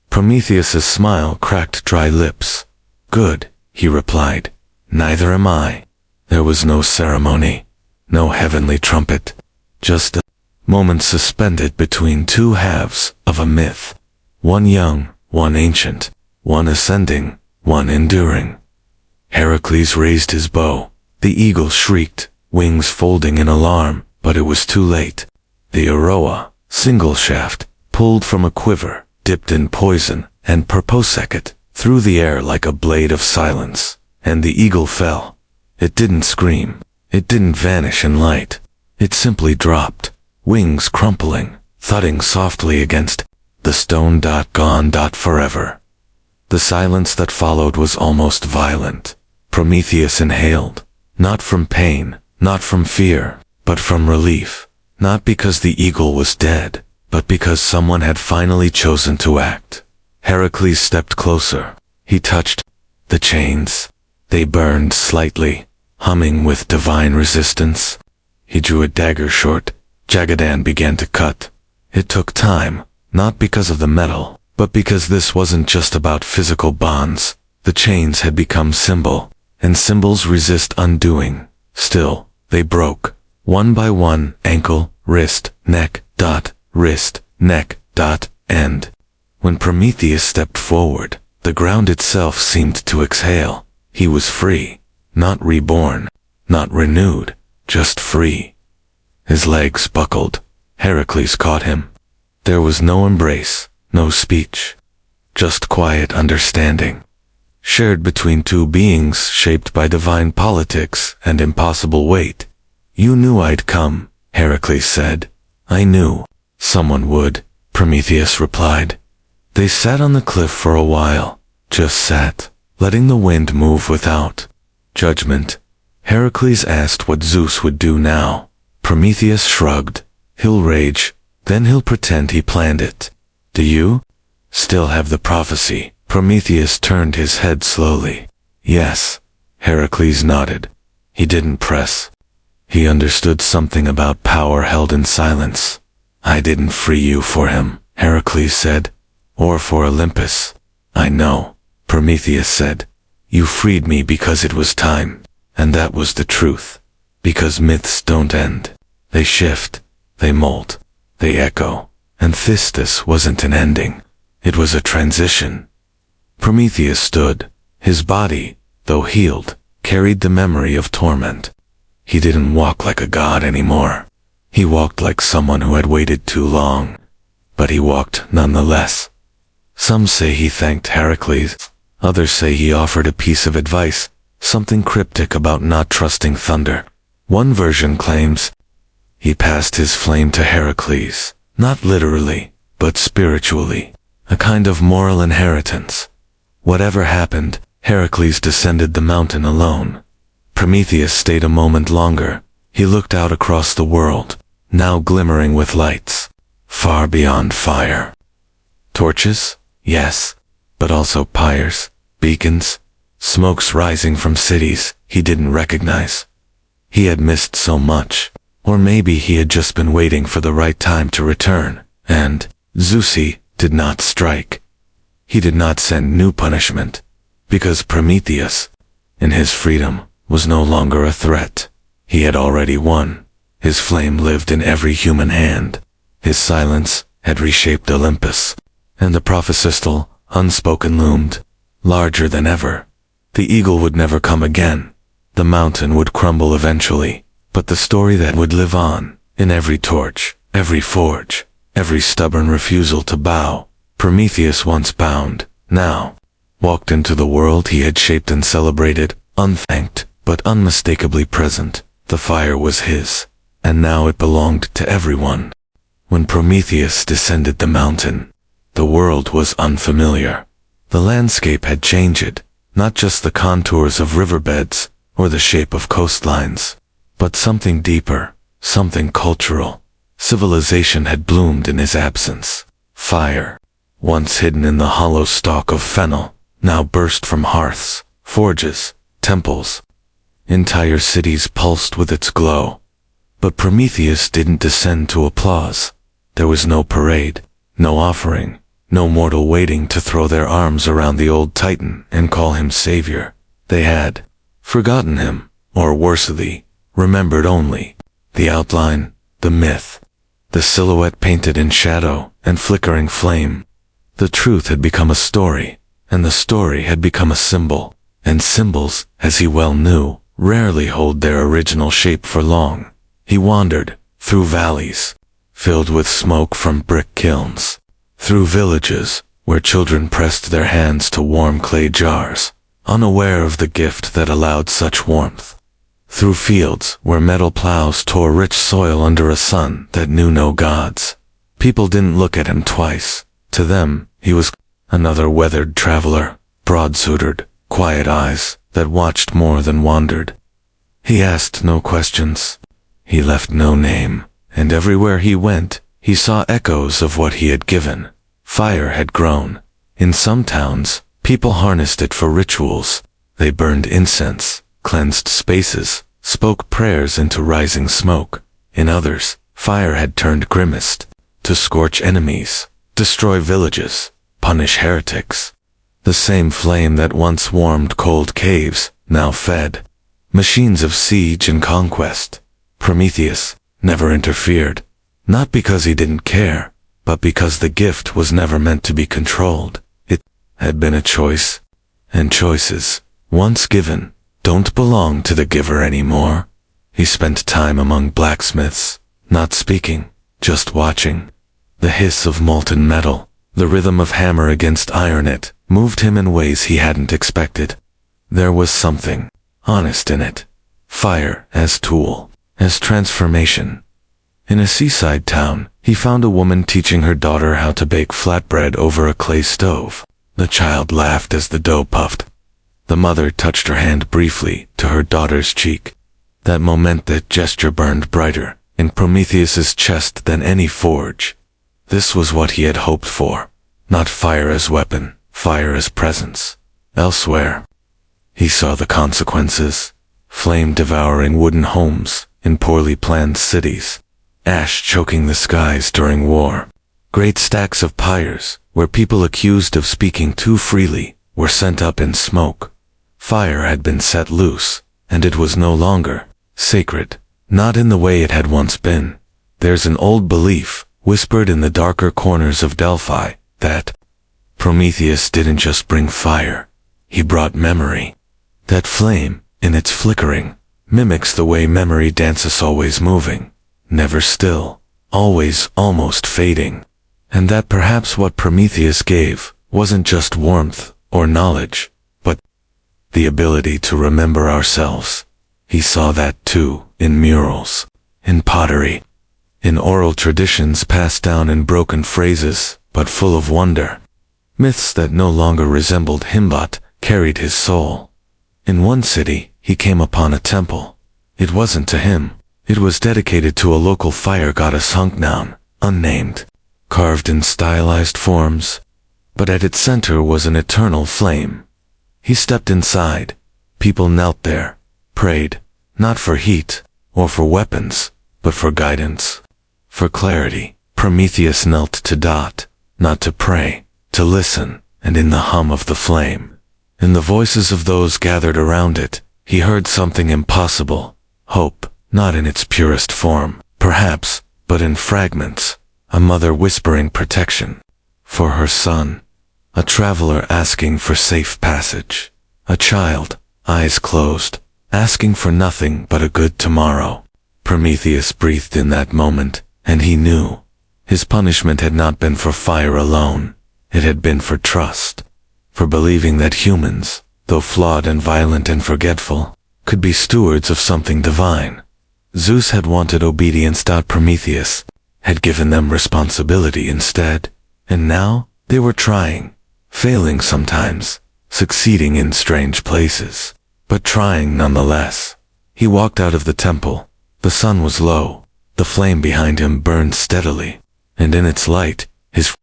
Prometheus's smile cracked dry lips. Good, he replied. Neither am I. There was no ceremony, no heavenly trumpet, just a moment suspended between two halves of a myth. One young, one ancient, one ascending, one enduring. Heracles raised his bow. The eagle shrieked, wings folding in alarm, but it was too late. The Aroa, single shaft, pulled from a quiver, dipped in poison, and purposected through the air like a blade of silence, and the eagle fell. It didn't scream. It didn't vanish in light. It simply dropped, wings crumpling, thudding softly against the stone. Gone. Forever. The silence that followed was almost violent. Prometheus inhaled, not from pain, not from fear, but from relief. Not because the eagle was dead, but because someone had finally chosen to act. Heracles stepped closer. He touched the chains. They burned slightly, humming with divine resistance. He drew a dagger short. Jagadan began to cut. It took time, not because of the metal, but because this wasn't just about physical bonds. The chains had become symbol, and symbols resist undoing. Still, they broke, one by one, ankle, wrist, neck, wrist, neck, end. When Prometheus stepped forward, the ground itself seemed to exhale. He was free, not reborn, not renewed, just free. His legs buckled. Heracles caught him. There was no embrace, no speech, just quiet understanding, shared between two beings shaped by divine politics and impossible weight. You knew I'd come, Heracles said. I knew someone would, Prometheus replied. They sat on the cliff for a while, just sat, letting the wind move without judgment. Heracles asked what Zeus would do now. Prometheus shrugged. He'll rage, then he'll pretend he planned it. Do you still have the prophecy? Prometheus turned his head slowly. Yes. Heracles nodded. He didn't press. He understood something about power held in silence. I didn't free you for him, Heracles said, or for Olympus. I know, Prometheus said. You freed me because it was time, and that was the truth. Because myths don't end. They shift, they mold, they echo, and Thistis wasn't an ending. It was a transition. Prometheus stood. His body, though healed, carried the memory of torment. He didn't walk like a god anymore. He walked like someone who had waited too long. But he walked nonetheless. Some say he thanked Heracles. Others say he offered a piece of advice, something cryptic about not trusting thunder. One version claims he passed his flame to Heracles, not literally, but spiritually, a kind of moral inheritance. Whatever happened, Heracles descended the mountain alone. Prometheus stayed a moment longer. He looked out across the world, now glimmering with lights, far beyond fire. Torches? Yes, but also pyres, beacons, smokes rising from cities he didn't recognize. He had missed so much, or maybe he had just been waiting for the right time to return, and Zeus did not strike. He did not send new punishment, because Prometheus, in his freedom, was no longer a threat. He had already won. His flame lived in every human hand. His silence had reshaped Olympus, and the prophesical, unspoken loomed, larger than ever. The eagle would never come again. The mountain would crumble eventually, but the story that would live on, in every torch, every forge, every stubborn refusal to bow, Prometheus once bound, now walked into the world he had shaped and celebrated, unthanked, but unmistakably present. The fire was his, and now it belonged to everyone. When Prometheus descended the mountain, the world was unfamiliar. The landscape had changed, not just the contours of riverbeds or the shape of coastlines, but something deeper, something cultural. Civilization had bloomed in his absence. Fire, once hidden in the hollow stalk of fennel, now burst from hearths, forges, temples. Entire cities pulsed with its glow. But Prometheus didn't descend to applause. There was no parade, no offering, no mortal waiting to throw their arms around the old titan and call him savior. They had forgotten him, or worsely, remembered only the outline, the myth, the silhouette painted in shadow and flickering flame. The truth had become a story, and the story had become a symbol, and symbols, as he well knew, rarely hold their original shape for long. He wandered through valleys, filled with smoke from brick kilns, through villages where children pressed their hands to warm clay jars, unaware of the gift that allowed such warmth, through fields where metal plows tore rich soil under a sun that knew no gods. People didn't look at him twice. To them, he was another weathered traveler, broad-suited, quiet eyes that watched more than wandered. He asked no questions. He left no name, and everywhere he went, he saw echoes of what he had given. Fire had grown. In some towns, people harnessed it for rituals. They burned incense, cleansed spaces, spoke prayers into rising smoke. In others, fire had turned grimmest, to scorch enemies, destroy villages, punish heretics. The same flame that once warmed cold caves, now fed machines of siege and conquest. Prometheus never interfered, not because he didn't care, but because the gift was never meant to be controlled. It had been a choice, and choices, once given, don't belong to the giver anymore. He spent time among blacksmiths, not speaking, just watching. The hiss of molten metal, the rhythm of hammer against iron, it moved him in ways he hadn't expected. There was something honest in it. Fire as tool, as transformation. In a seaside town, he found a woman teaching her daughter how to bake flatbread over a clay stove. The child laughed as the dough puffed. The mother touched her hand briefly to her daughter's cheek. That moment, that gesture burned brighter in Prometheus's chest than any forge. This was what he had hoped for. Not fire as weapon, fire as presence. Elsewhere, he saw the consequences. Flame devouring wooden homes in poorly planned cities. Ash choking the skies during war. Great stacks of pyres, where people accused of speaking too freely, were sent up in smoke. Fire had been set loose, and it was no longer sacred, not in the way it had once been. There's an old belief, whispered in the darker corners of Delphi, that Prometheus didn't just bring fire, he brought memory. That flame, in its flickering, mimics the way memory dances, always moving, never still, always almost fading. And that perhaps what Prometheus gave wasn't just warmth or knowledge, but the ability to remember ourselves. He saw that too, in murals, in pottery, in oral traditions passed down in broken phrases, but full of wonder. Myths that no longer resembled him but carried his soul. In one city, he came upon a temple. It wasn't to him. It was dedicated to a local fire goddess Hunknown, unnamed, carved in stylized forms, but at its center was an eternal flame. He stepped inside. People knelt there, prayed, not for heat or for weapons, but for guidance, for clarity. Prometheus knelt to dot, not to pray, to listen, and in the hum of the flame, in the voices of those gathered around it, he heard something impossible. Hope, not in its purest form, perhaps, but in fragments. A mother whispering protection for her son. A traveler asking for safe passage. A child, eyes closed, asking for nothing but a good tomorrow. Prometheus breathed in that moment, and he knew. His punishment had not been for fire alone. It had been for trust. For believing that humans, though flawed and violent and forgetful, could be stewards of something divine. Zeus had wanted obedience. Prometheus had given them responsibility instead. And now they were trying, failing sometimes, succeeding in strange places, but trying nonetheless. He walked out of the temple. The sun was low. The flame behind him burned steadily, and in its light, his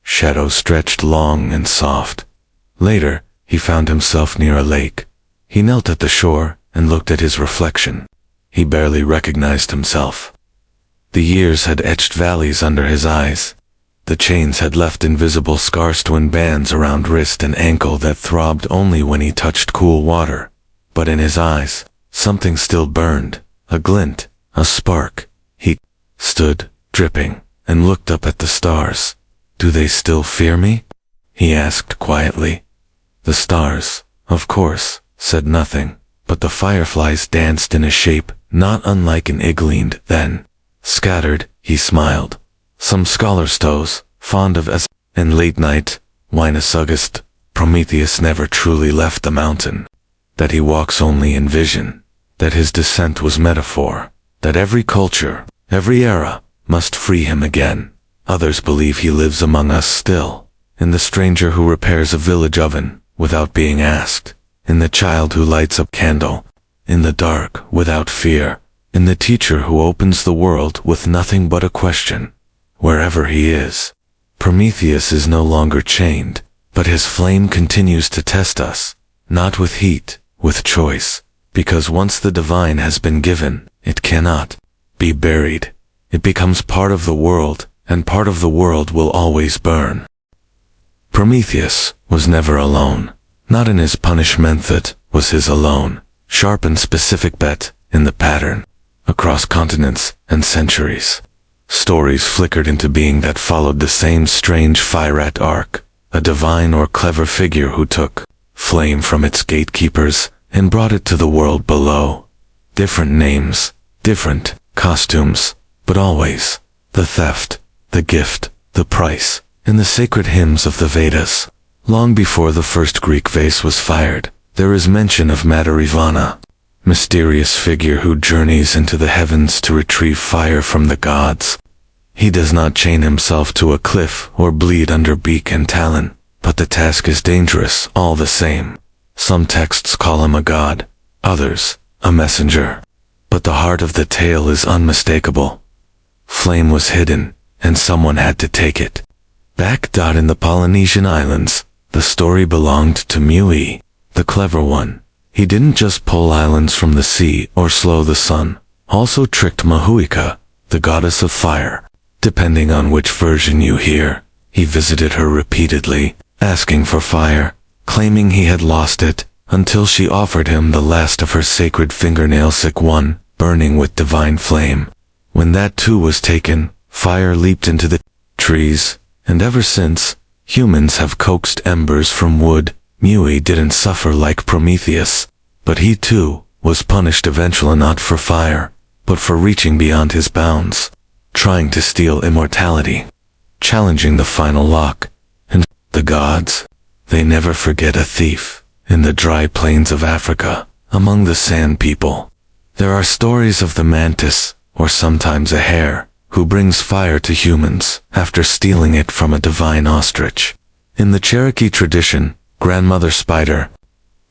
shadow stretched long and soft. Later, he found himself near a lake. He knelt at the shore and looked at his reflection. He barely recognized himself. The years had etched valleys under his eyes. The chains had left invisible scars, twin bands around wrist and ankle that throbbed only when he touched cool water. But in his eyes, something still burned, a glint, a spark. He stood, dripping, and looked up at the stars. "Do they still fear me?" he asked quietly. The stars, of course, said nothing, but the fireflies danced in a shape not unlike an Igleend. Then, scattered, he smiled. Some scholars toes, fond of as in late night, Winus August, Prometheus never truly left the mountain. That he walks only in vision. That his descent was metaphor. That every culture, every era, must free him again. Others believe he lives among us still. In the stranger who repairs a village oven, without being asked. In the child who lights a candle. In the dark, without fear. In the teacher who opens the world with nothing but a question. Wherever he is, Prometheus is no longer chained, but his flame continues to test us, not with heat, with choice, because once the divine has been given, it cannot be buried. It becomes part of the world, and part of the world will always burn. Prometheus was never alone, not in his punishment. That was his alone, sharp and specific bet in the pattern, across continents and centuries. Stories flickered into being that followed the same strange Firat arc, a divine or clever figure who took flame from its gatekeepers and brought it to the world below. Different names, different costumes, but always the theft, the gift, the price, in the sacred hymns of the Vedas. Long before the first Greek vase was fired, there is mention of Madarivana, mysterious figure who journeys into the heavens to retrieve fire from the gods. He does not chain himself to a cliff or bleed under beak and talon, but the task is dangerous all the same. Some texts call him a god, others, a messenger. But the heart of the tale is unmistakable. Flame was hidden, and someone had to take it. Back in the Polynesian islands, the story belonged to Mui, the clever one. He didn't just pull islands from the sea or slow the sun, also tricked Mahuika, the goddess of fire. Depending on which version you hear, he visited her repeatedly, asking for fire, claiming he had lost it, until she offered him the last of her sacred fingernails, one, burning with divine flame. When that too was taken, fire leaped into the trees, and ever since, humans have coaxed embers from wood. Mui didn't suffer like Prometheus, but he too was punished eventually, not for fire, but for reaching beyond his bounds, trying to steal immortality, challenging the final lock. And the gods, they never forget a thief. In the dry plains of Africa, among the sand people, there are stories of the mantis, or sometimes a hare, who brings fire to humans after stealing it from a divine ostrich. In the Cherokee tradition, Grandmother Spider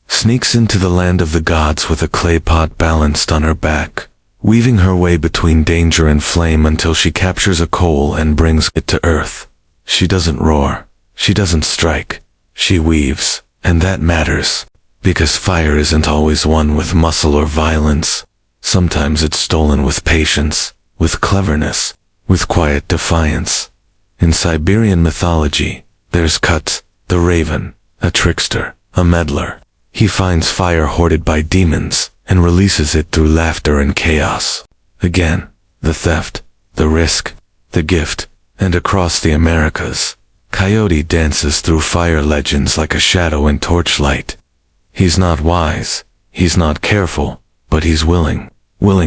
sneaks into the land of the gods with a clay pot balanced on her back, weaving her way between danger and flame until she captures a coal and brings it to earth. She doesn't roar, she doesn't strike, she weaves, and that matters, because fire isn't always won with muscle or violence. Sometimes it's stolen with patience, with cleverness, with quiet defiance. In Siberian mythology, there's Kut, the raven, a trickster, a meddler. He finds fire hoarded by demons, and releases it through laughter and chaos. Again, the theft, the risk, the gift, and across the Americas, Coyote dances through fire legends like a shadow in torchlight. He's not wise, He's not careful, but he's willing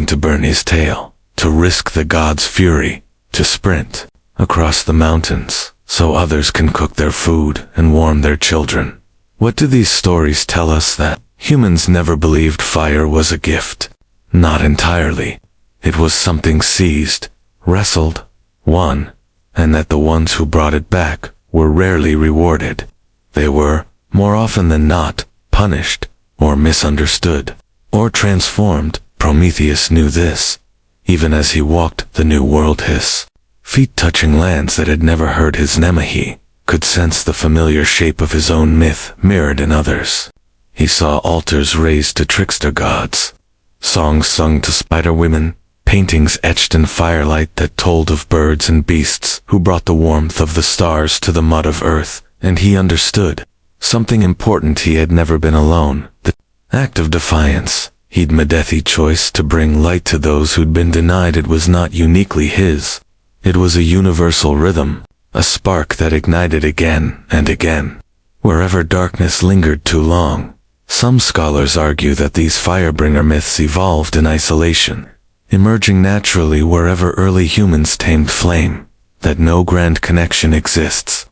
to burn his tail, to risk the god's fury, to sprint across the mountains so others can cook their food and warm their children. What do these stories tell us? That humans never believed fire was a gift. Not entirely. It was something seized, wrestled, won, and that the ones who brought it back were rarely rewarded. They were, more often than not, punished, or misunderstood, or transformed. Prometheus knew this, even as he walked the new world. His feet touching lands that had never heard his name, he could sense the familiar shape of his own myth mirrored in others. He saw altars raised to trickster gods, songs sung to spider women, paintings etched in firelight that told of birds and beasts who brought the warmth of the stars to the mud of earth, and he understood something important. He had never been alone. The act of defiance he'd made a choice to bring light to those who'd been denied. It was not uniquely his. It was a universal rhythm, a spark that ignited again and again, wherever darkness lingered too long. Some scholars argue that these firebringer myths evolved in isolation, emerging naturally wherever early humans tamed flame, that no grand connection exists,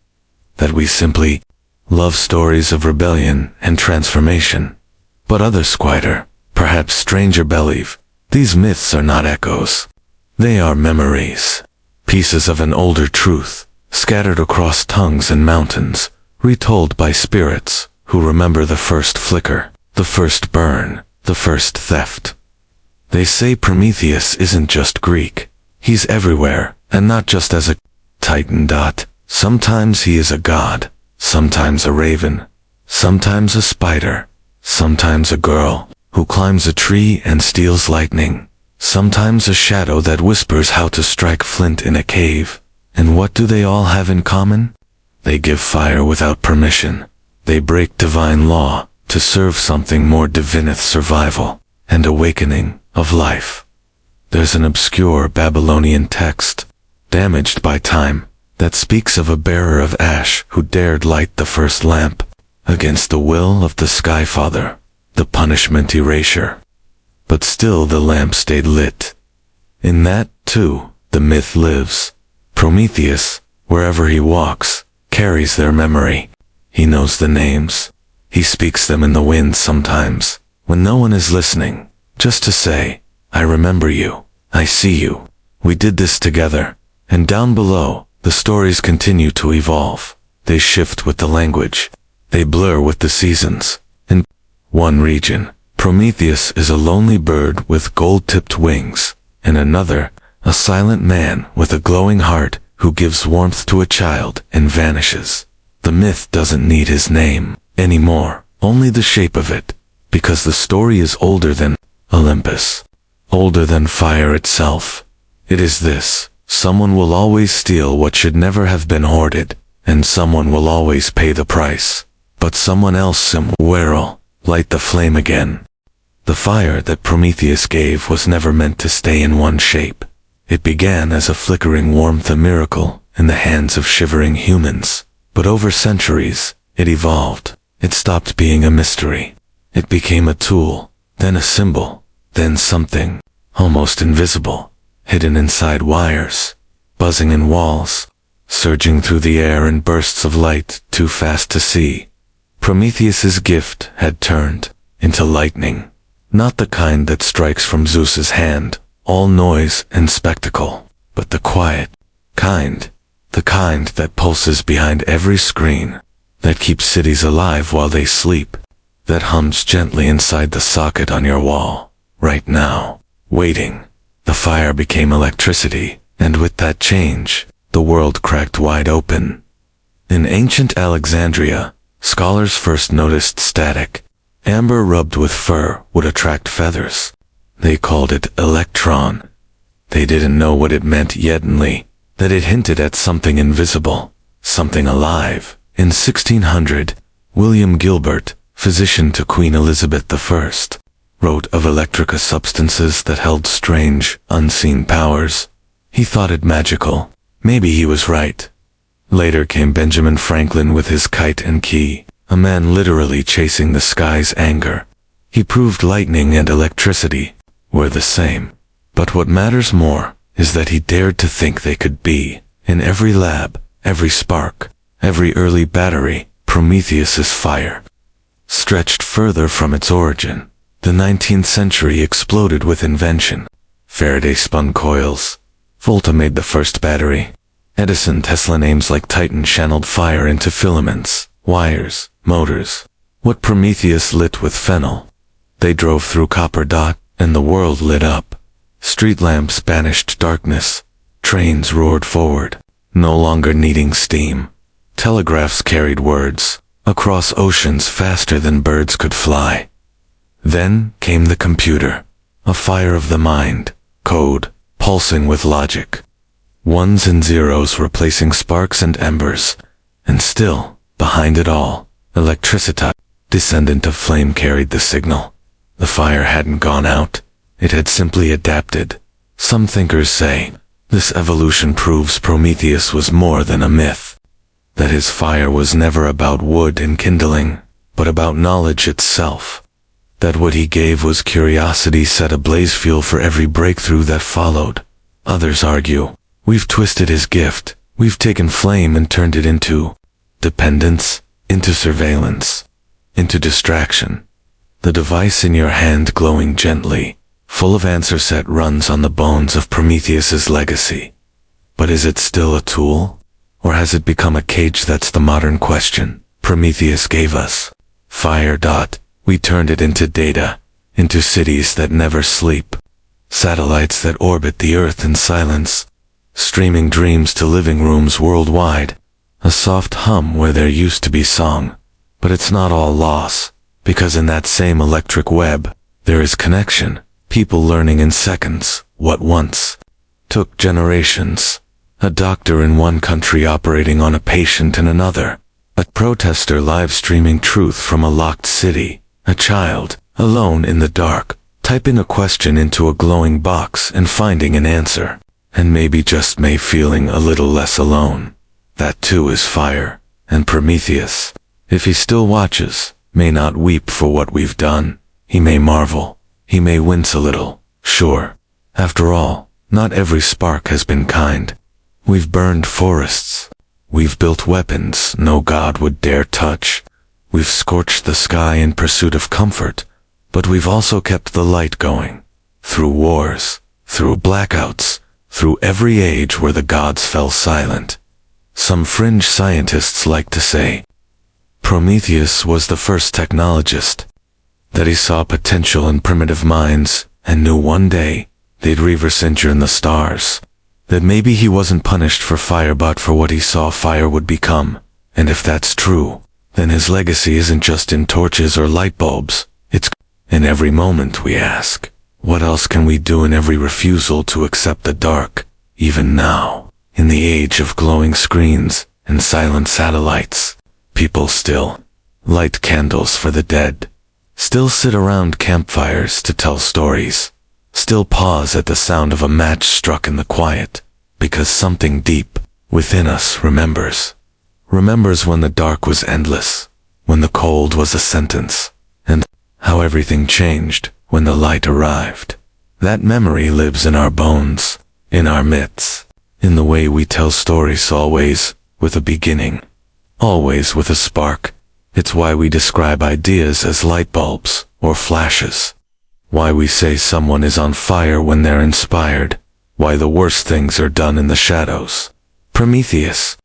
that we simply love stories of rebellion and transformation. But others, quieter, perhaps stranger, believe these myths are not echoes. They are memories, pieces of an older truth, scattered across tongues and mountains, retold by spirits who remember the first flicker, the first burn, the first theft. They say Prometheus isn't just Greek. He's everywhere, and not just as a titan. Sometimes he is a god, sometimes a raven, sometimes a spider, sometimes a girl who climbs a tree and steals lightning, sometimes a shadow that whispers how to strike flint in a cave. And what do they all have in common? They give fire without permission. They break divine law to serve something more divineth, survival and awakening of life. There's an obscure Babylonian text, damaged by time, that speaks of a bearer of ash who dared light the first lamp against the will of the Sky Father, the punishment erasure. But still the lamp stayed lit. In that, too, the myth lives. Prometheus, wherever he walks, carries their memory. He knows the names. He speaks them in the wind sometimes, when no one is listening, just to say, I remember you, I see you, we did this together. And down below, the stories continue to evolve. They shift with the language. They blur with the seasons. In one region, Prometheus is a lonely bird with gold-tipped wings. In another, a silent man with a glowing heart who gives warmth to a child and vanishes. The myth doesn't need his name anymore, only the shape of it, because the story is older than Olympus, older than fire itself. It is this: someone will always steal what should never have been hoarded, and someone will always pay the price, but someone else will light the flame again. The fire that Prometheus gave was never meant to stay in one shape. It began as a flickering warmth, a miracle, in the hands of shivering humans. But over centuries, it evolved. It stopped being a mystery. It became a tool, then a symbol, then something almost invisible, hidden inside wires, buzzing in walls, surging through the air in bursts of light too fast to see. Prometheus's gift had turned into lightning, not the kind that strikes from Zeus's hand, all noise and spectacle, but the quiet kind, the kind that pulses behind every screen, that keeps cities alive while they sleep, that hums gently inside the socket on your wall, right now, waiting. The fire became electricity, and with that change, the world cracked wide open. In ancient Alexandria, scholars first noticed static. Amber rubbed with fur would attract feathers. They called it electron. They didn't know what it meant yet, only that it hinted at something invisible, something alive. In 1600, William Gilbert, physician to Queen Elizabeth I, wrote of electrica substances that held strange, unseen powers. He thought it magical. Maybe he was right. Later came Benjamin Franklin with his kite and key, a man literally chasing the sky's anger. He proved lightning and electricity were the same. But what matters more is that he dared to think they could be. In every lab, every spark, every early battery, Prometheus's fire stretched further from its origin. The 19th century exploded with invention. Faraday spun coils. Volta made the first battery. Edison, Tesla, names like Titan channeled fire into filaments, wires, motors. What Prometheus lit with fennel. They drove through copper dot, and the world lit up. Street lamps banished darkness. Trains roared forward, no longer needing steam. Telegraphs carried words across oceans faster than birds could fly. Then came the computer, a fire of the mind, code, pulsing with logic. Ones and zeros replacing sparks and embers, and still, behind it all, electricity, descendant of flame, carried the signal. The fire hadn't gone out, it had simply adapted. Some thinkers say, this evolution proves Prometheus was more than a myth. That his fire was never about wood and kindling, but about knowledge itself. That what he gave was curiosity set ablaze fuel for every breakthrough that followed. Others argue, we've twisted his gift, we've taken flame and turned it into dependence, into surveillance, into distraction. The device in your hand glowing gently, full of answer set, runs on the bones of Prometheus's legacy. But is it still a tool? Or has it become a cage? That's the modern question. Prometheus gave us fire. We turned it into data, into cities that never sleep, satellites that orbit the earth in silence, streaming dreams to living rooms worldwide, a soft hum where there used to be song. But it's not all loss, because in that same electric web, there is connection, people learning in seconds what once took generations. A doctor in one country operating on a patient in another, a protester live streaming truth from a locked city, a child, alone in the dark, typing a question into a glowing box and finding an answer, and maybe just feeling a little less alone. That too is fire, and Prometheus, if he still watches, may not weep for what we've done. He may marvel, he may wince a little, sure. After all, not every spark has been kind. We've burned forests. We've built weapons no god would dare touch. We've scorched the sky in pursuit of comfort, but we've also kept the light going. Through wars, through blackouts, through every age where the gods fell silent. Some fringe scientists like to say, Prometheus was the first technologist. That he saw potential in primitive minds, and knew one day they'd reverse engineer the stars. That maybe he wasn't punished for fire but for what he saw fire would become. And if that's true, then his legacy isn't just in torches or light bulbs, it's in every moment we ask, what else can we do in every refusal to accept the dark, even now, in the age of glowing screens and silent satellites, people still light candles for the dead, still sit around campfires to tell stories, still pause at the sound of a match struck in the quiet, because something deep within us remembers when the dark was endless, when the cold was a sentence, and how everything changed when the light arrived. That memory lives in our bones, in our myths, in the way we tell stories, always with a beginning, always with a spark. It's why we describe ideas as light bulbs or flashes. Why we say someone is on fire when they're inspired. Why the worst things are done in the shadows. Prometheus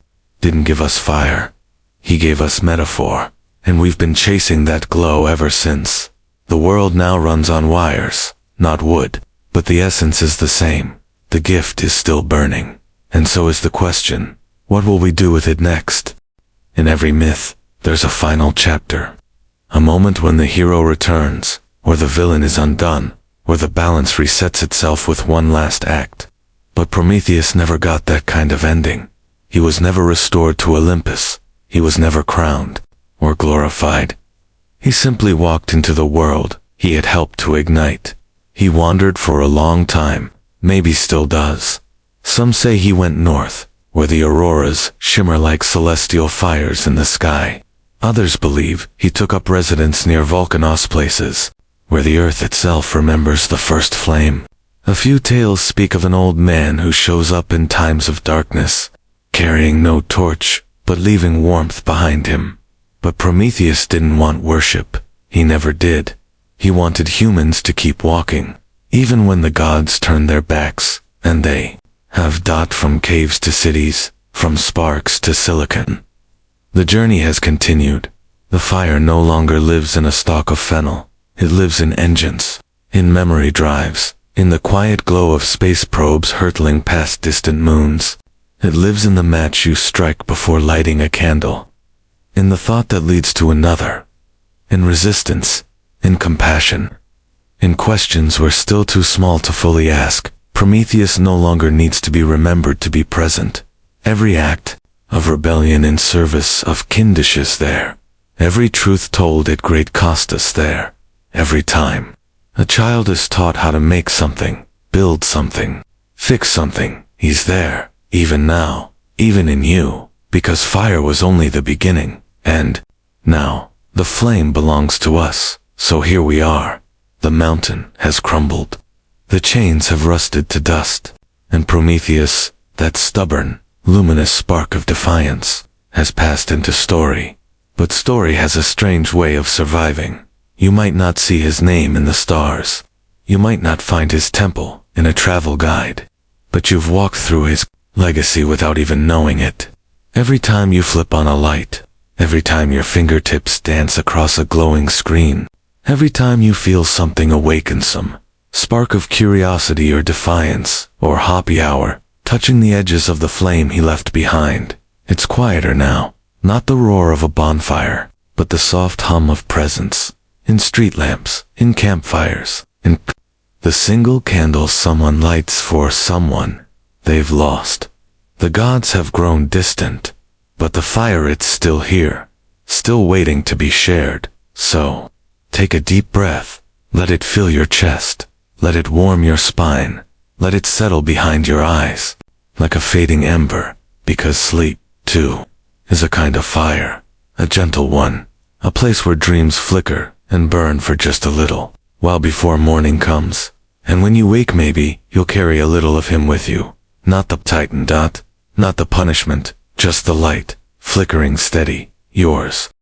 didn't give us fire. He gave us metaphor, and we've been chasing that glow ever since. The world now runs on wires, not wood, but the essence is the same. The gift is still burning, and so is the question, what will we do with it next? In every myth, there's a final chapter. A moment when the hero returns, or the villain is undone, or the balance resets itself with one last act. But Prometheus never got that kind of ending. He was never restored to Olympus. He was never crowned, or glorified. He simply walked into the world he had helped to ignite. He wandered for a long time, maybe still does. Some say he went north, where the auroras shimmer like celestial fires in the sky. Others believe he took up residence near volcanoes places, where the earth itself remembers the first flame. A few tales speak of an old man who shows up in times of darkness, carrying no torch, but leaving warmth behind him. But Prometheus didn't want worship. He never did. He wanted humans to keep walking, even when the gods turned their backs, and they have dot from caves to cities, from sparks to silicon. The journey has continued. The fire no longer lives in a stalk of fennel. It lives in engines, in memory drives, in the quiet glow of space probes hurtling past distant moons. It lives in the match you strike before lighting a candle, in the thought that leads to another, in resistance, in compassion, in questions we're still too small to fully ask. Prometheus no longer needs to be remembered to be present. Every act of rebellion in service of Kindish is there. Every truth told at great cost is there. Every time a child is taught how to make something, build something, fix something, he's there, even now, even in you, because fire was only the beginning, and now the flame belongs to us. So here we are. The mountain has crumbled. The chains have rusted to dust, and Prometheus, that stubborn, luminous spark of defiance, has passed into story. But story has a strange way of surviving. You might not see his name in the stars. You might not find his temple in a travel guide. But you've walked through his legacy without even knowing it. Every time you flip on a light, every time your fingertips dance across a glowing screen, every time you feel something awaken some spark of curiosity or defiance, or happy hour, touching the edges of the flame he left behind. It's quieter now, not the roar of a bonfire, but the soft hum of presence, in street lamps, in campfires, in the single candle someone lights for someone they've lost. The gods have grown distant, but the fire, it's still here, still waiting to be shared. So, take a deep breath, let it fill your chest. Let it warm your spine, let it settle behind your eyes, like a fading ember, because sleep, too, is a kind of fire, a gentle one, a place where dreams flicker and burn for just a little, while before morning comes. And when you wake, maybe you'll carry a little of him with you, not the titan dot, not the punishment, just the light, flickering steady, yours.